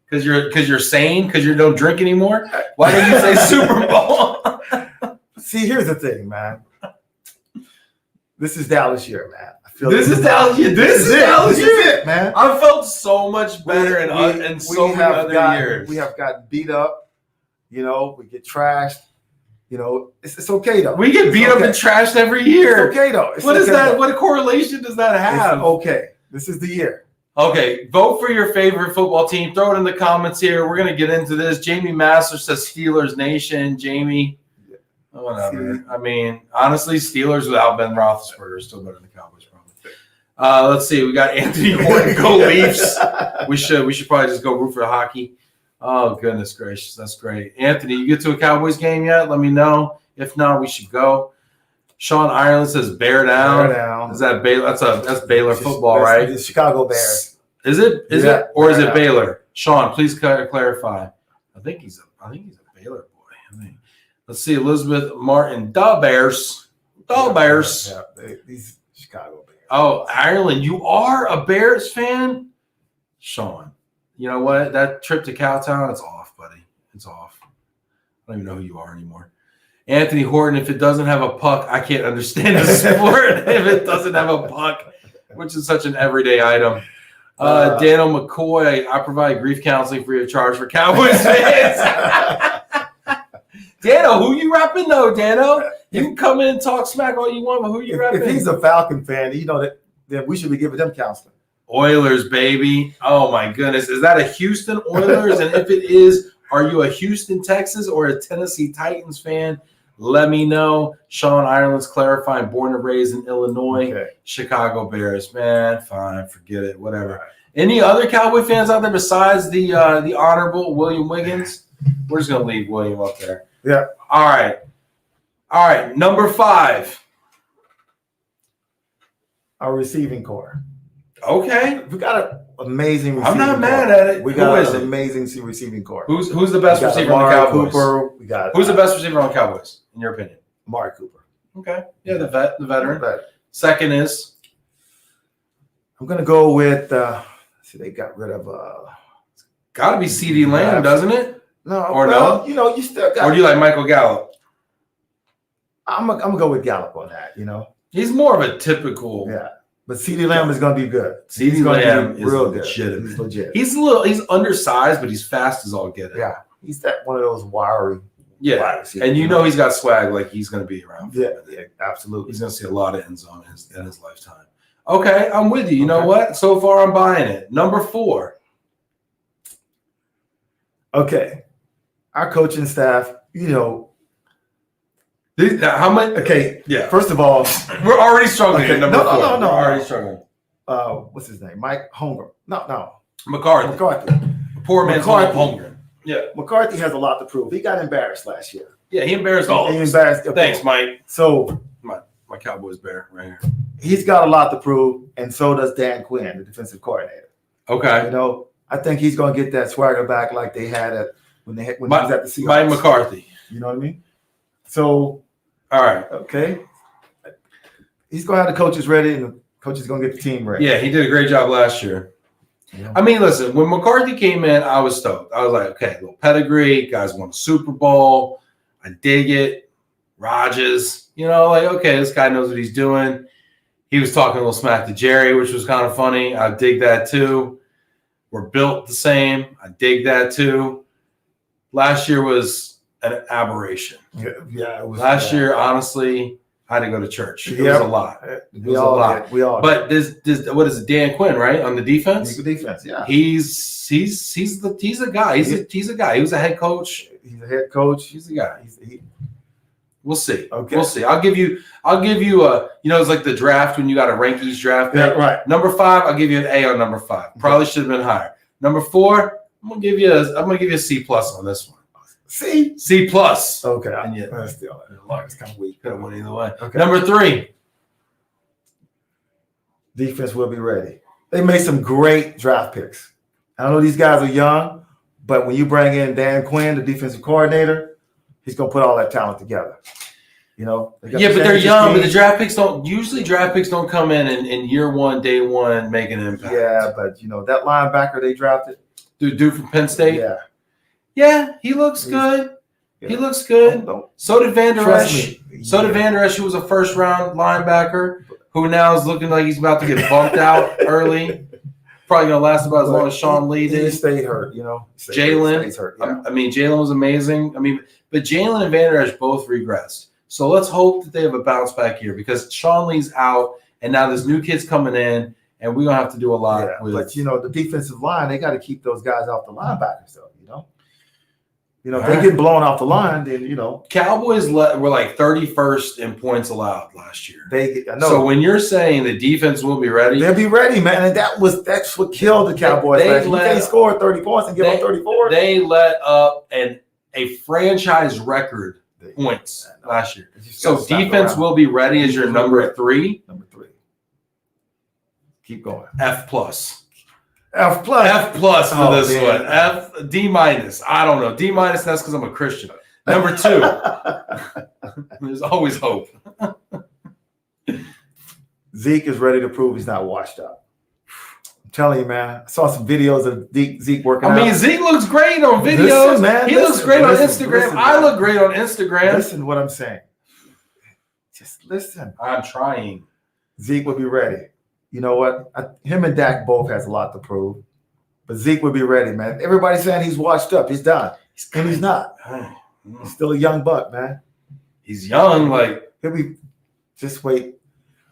Because you're sane. Because you don't drink anymore. Why didn't you say Super Bowl? See, here's the thing, man. This is Dallas year, man. This is Dallas year. This is Dallas year, man. I felt so much better in so many other years. We have gotten beat up. We get trashed. It's okay though. We get beat up and trashed every year. It's okay though. What is that? What correlation does that have? It's okay. This is the year. Okay, vote for your favorite football team. Throw it in the comments here. We're gonna get into this. Jamie Master says Steelers Nation. Jamie, whatever. I mean, honestly, Steelers without Ben Roethlisberger is still better than the Cowboys, probably. Let's see. We got Anthony Horton. Go Leafs. We should probably just go root for the hockey. Oh, goodness gracious. That's great. Anthony, you get to a Cowboys game yet? Let me know. If not, we should go. Sean Ireland says bear down. Bear down. Is that Baylor? That's Baylor football, right? The Chicago Bears. Is it? Is it? Or is it Baylor? Sean, please clarify. I think he's a Baylor boy. Let's see. Elizabeth Martin. The Bears. The Bears. Yeah, these Chicago Bears. Oh, Ireland. You are a Bears fan? Sean. You know what? That trip to Cowtown, it's off, buddy. It's off. I don't even know who you are anymore. Anthony Horton, if it doesn't have a puck, I can't understand the sport if it doesn't have a puck, which is such an everyday item. Daniel McCoy, I provide grief counseling free of charge for Cowboys fans. Dano, who you repping though, Dano? You can come in and talk smack all you want, but who you repping? If he's a Falcon fan, then we should be giving them counseling. Oilers, baby. Oh, my goodness. Is that a Houston Oilers? And if it is, are you a Houston, Texas, or a Tennessee Titans fan? Let me know. Sean Ireland's clarifying, born and raised in Illinois. Okay. Chicago Bears. Man, fine. Forget it. Whatever. Right. Any other Cowboy fans out there besides the honorable William Wiggins? We're just going to leave William up there. Yeah. All right. Number 5. Our receiving core. Okay. We got an amazing receiving I'm not mad at it. We got an amazing receiving core. Who's the best receiver on the Cowboys? Cooper. Who's the best receiver on the Cowboys, in your opinion? Amari Cooper. Okay. Yeah, the veteran. Second is? I'm going to go with, they got rid of. Got to be CeeDee Lamb, doesn't it? No. Or no? You still got. Or do you like Michael Gallup? I'm going to go with Gallup on that, He's more of a typical. Yeah. But CeeDee Lamb is going to be good. CeeDee Lamb is real legitimate. Good. He's legit. He's undersized, but he's fast as all get it. Yeah, he's that one of those wiry. Yeah, and you know he's got swag like he's going to be around. Yeah, absolutely. He's going to see a lot of end zone in his lifetime. Okay, I'm with you. You know what? So far, I'm buying it. Number 4. Okay, our coaching staff, how much? Okay, yeah. First of all, we're already struggling. Okay, Number 4. No. We're already struggling. What's his name? Mike Holmgren. No. McCarthy. Poor man's Holmgren. Yeah. McCarthy has a lot to prove. He got embarrassed last year. Yeah, he embarrassed all of us. Thanks, Mike. So my Cowboys bear right here. He's got a lot to prove, and so does Dan Quinn, the defensive coordinator. Okay. I think he's going to get that swagger back like they had when he was at the Seahawks. Mike McCarthy. You know what I mean? So, all right. Okay. He's going to have the coaches ready, and the coach is going to get the team ready. Yeah, he did a great job last year. Yeah. I mean, listen, when McCarthy came in, I was stoked. I was like, okay, little pedigree, guys won a Super Bowl. I dig it. Rodgers, okay, this guy knows what he's doing. He was talking a little smack to Jerry, which was kind of funny. I dig that too. We're built the same. I dig that too. Last year was an aberration. Yeah, it was. Last year, honestly, I had to go to church. It was a lot. It was a lot. We all. But this, what is it? Dan Quinn, right, on the defense? Yeah. He's a guy. He's a guy. He was a head coach. He's a head coach. He's a guy. We'll see. Okay. We'll see. I'll give you it's like the draft when you got to rank each draft pick. Yeah, right. Number 5, I'll give you an A on number 5. Probably should have been higher. Number 4, I'm gonna give you a C+ on this one. C+. Okay. And yeah, that's still it's kind of weak. Could have went either way. Okay. Number 3. Defense will be ready. They made some great draft picks. I know these guys are young, but when you bring in Dan Quinn, the defensive coordinator, he's gonna put all that talent together. Yeah, but they're young. But the draft picks don't come in year 1, day 1, make an impact. Yeah, but that linebacker they drafted, dude from Penn State. Yeah, he looks good. Yeah. He looks good. So did Van Der Esch. Van Der Esch, who was a first-round linebacker, who now is looking like he's about to get bumped out early. Probably gonna last about as long as Sean Lee did. He stayed hurt, Jalen. Hurt. Yeah. I mean, Jalen was amazing. But Jalen and Van Der Esch both regressed. So let's hope that they have a bounce back here because Sean Lee's out, and now there's new kids coming in, and we're gonna have to do a lot. Yeah, but the defensive line, they got to keep those guys off the linebackers, though. If they get blown off the line, then Cowboys were like 31st in points allowed last year. I know. So when you're saying the defense will be ready, they'll be ready, man. And that's what killed the Cowboys. They scored 30 points and give up 34. They let up a franchise record points last year. So defense will be ready as your number 3. Number 3. Keep going. F+. F+ for this one. D-. I don't know. D-. That's because I'm a Christian. Number 2. There's always hope. Zeke is ready to prove he's not washed up. I'm telling you, man. I saw some videos of Zeke working out. Zeke looks great on videos. Listen, man, he looks great on Instagram. I look great on Instagram. Listen to what I'm saying. Just listen. I'm trying. Zeke will be ready. You know what? Him and Dak both has a lot to prove. But Zeke will be ready, man. Everybody's saying he's washed up. He's done. And he's not. He's still a young buck, man. He's young. He'll be – just wait.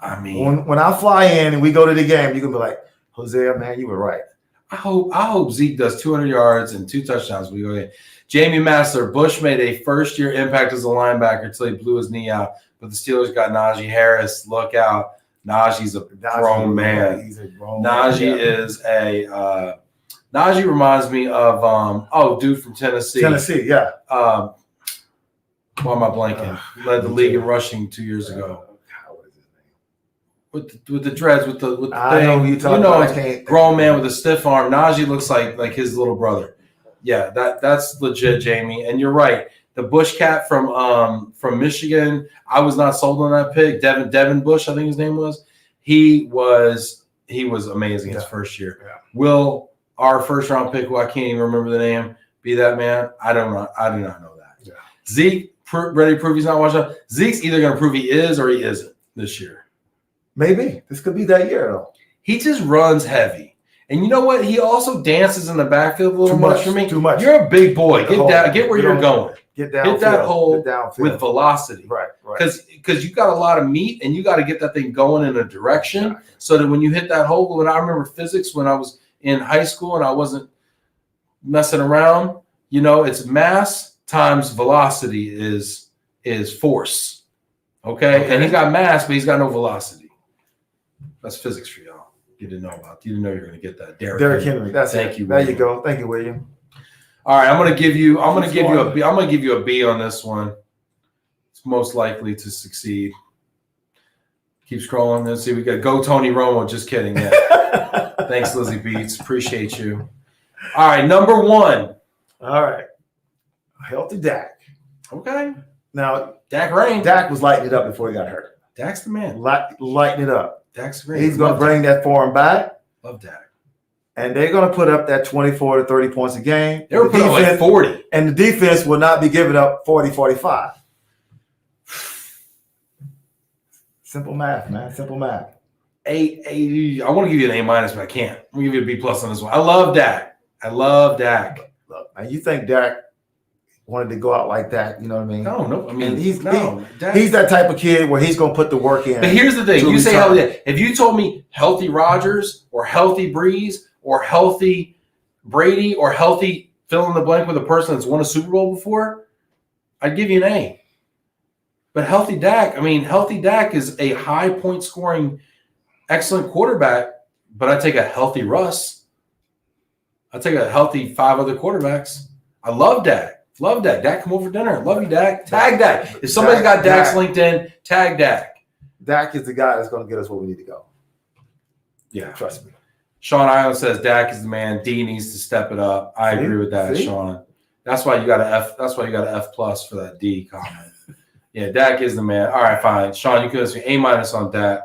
When I fly in and we go to the game, you're going to be like, Hosea, man, you were right. I hope Zeke does 200 yards and 2 touchdowns when we go in. Jamie Massler, Bush made a first-year impact as a linebacker until he blew his knee out. But the Steelers got Najee Harris. Look out. Najee's a grown man. He's a grown Najee is a Najee reminds me of dude from Tennessee. Tennessee, yeah. Why am I blanking? Led the league in rushing 2 years ago. What is his name? With the dreads, with the I thing. know who you're talking about. I can't. Grown man with a stiff arm. Najee looks like his little brother. Yeah, that's legit, Jamie. And you're right. The Bush cat from Michigan, I was not sold on that pick. Devin Bush, I think his name was. He was amazing his first year. Yeah. Will our first round pick, who I can't even remember the name, be that man? I do not know that. Yeah. Zeke ready to prove he's not washed up. Zeke's either going to prove he is or he isn't this year. Maybe this could be that year though. He just runs heavy. And you know what? He also dances in the backfield a little much for me. Too much. You're a big boy. Get down. Get where you're going. Get down. Hit that hole with velocity. Right. Because you got a lot of meat and you got to get that thing going in a direction so that when you hit that hole, when I remember physics when I was in high school and I wasn't messing around, you know, it's mass times velocity is force. Okay. And he's got mass, but he's got no velocity. That's physics for y'all. You didn't know about. You didn't know you were going to get that. Derrick Henry. Thank you. There you go. Thank you, William. All right, I'm going to give you a B. I'm going to give you a B on this one. It's most likely to succeed. Keep scrolling. Let's see. We got Go Tony Romo. Just kidding. Yeah. Thanks, Lizzie Beats. Appreciate you. All right, number 1. All right. Healthy Dak. Okay. Now, Dak Rain. Dak was lighting it up before he got hurt. Dak's the man. Lighting it up. Dak's great. He's going to bring that form back. Love Dak. And they're going to put up that 24 to 30 points a game. They were putting up like 40. And the defense will not be giving up 40, 45. Simple math, man. Simple math. I want to give you an A-, but I can't. I'm going to give you a B+ on this one. I love Dak. Look, man, you think Dak wanted to go out like that, you know what I mean? No. I mean, he's that type of kid where he's going to put the work in. But here's the thing. You say healthy. If you told me healthy Rodgers or healthy Breeze or healthy Brady or healthy fill in the blank with a person that's won a Super Bowl before, I'd give you an A. But healthy Dak is a high point scoring, excellent quarterback, but I take a healthy Russ. I take a healthy 5 other quarterbacks. I love Dak. Love Dak. Dak, come over for dinner. Love you, Dak. Tag Dak. If somebody's got Dak's LinkedIn, tag Dak. Dak is the guy that's going to get us where we need to go. Yeah. Trust me. Sean Island says Dak is the man. D needs to step it up. I agree with that, Sean. That's why you got an F. That's why you got an F+ for that D comment. Yeah, Dak is the man. All right, fine. Sean, you can give me A- on Dak.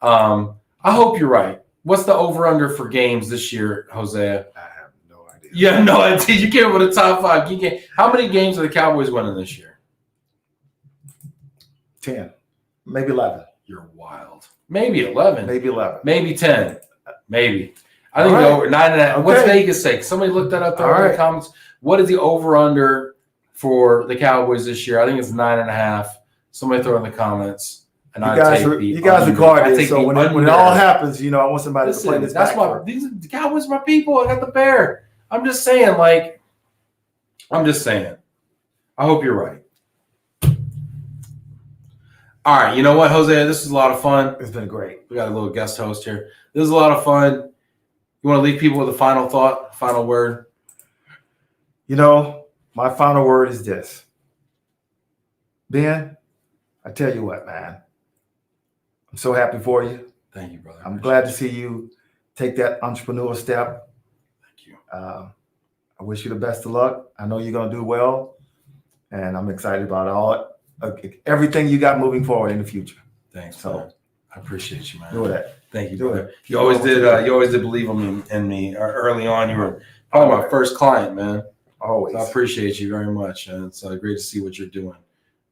I hope you're right. What's the over/under for games this year, Hosea? I have no idea. You have no idea. You came with a top 5. How many games are the Cowboys winning this year? 10, maybe 11. You're wild. Maybe 11. Maybe 11. Maybe 10. Maybe. I think the over 9.5. Okay. What's Vegas say? Somebody looked that up there in the comments. What is the over/under for the Cowboys this year? I think it's 9.5. Somebody throw in the comments. And you guys record it. So when it all happens, you know, I want somebody to play this. That's why the Cowboys are my people. I got the bear. I'm just saying. I hope you're right. All right. You know what, Hosea? This is a lot of fun. It's been great. We got a little guest host here. This is a lot of fun. You want to leave people with a final thought, final word? You know, my final word is this. Ben, I tell you what, man. I'm so happy for you. Thank you, brother. I'm glad to see you take that entrepreneurial step. Thank you. I wish you the best of luck. I know you're going to do well, and I'm excited about everything you got moving forward in the future. Thanks, man. I appreciate you, man. Do that. Thank you, brother. You always did. You always did believe in me early on. You were probably my first client, man. Always. So I appreciate you very much, and it's great to see what you're doing.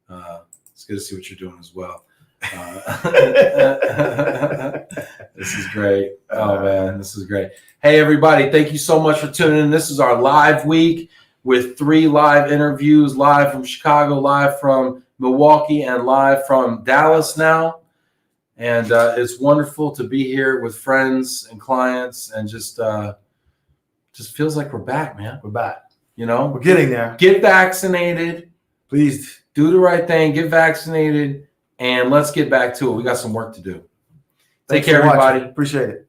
It's good to see what you're doing as well. This is great. Oh man, this is great. Hey everybody, thank you so much for tuning in. This is our live week with 3 live interviews, live from Chicago, live from Milwaukee, and live from Dallas now. And it's wonderful to be here with friends and clients, and just feels like we're back, man. We're back. You know, we're getting there. Get vaccinated. Please do the right thing. Get vaccinated. And let's get back to it. We got some work to do. Take care, everybody. Appreciate it.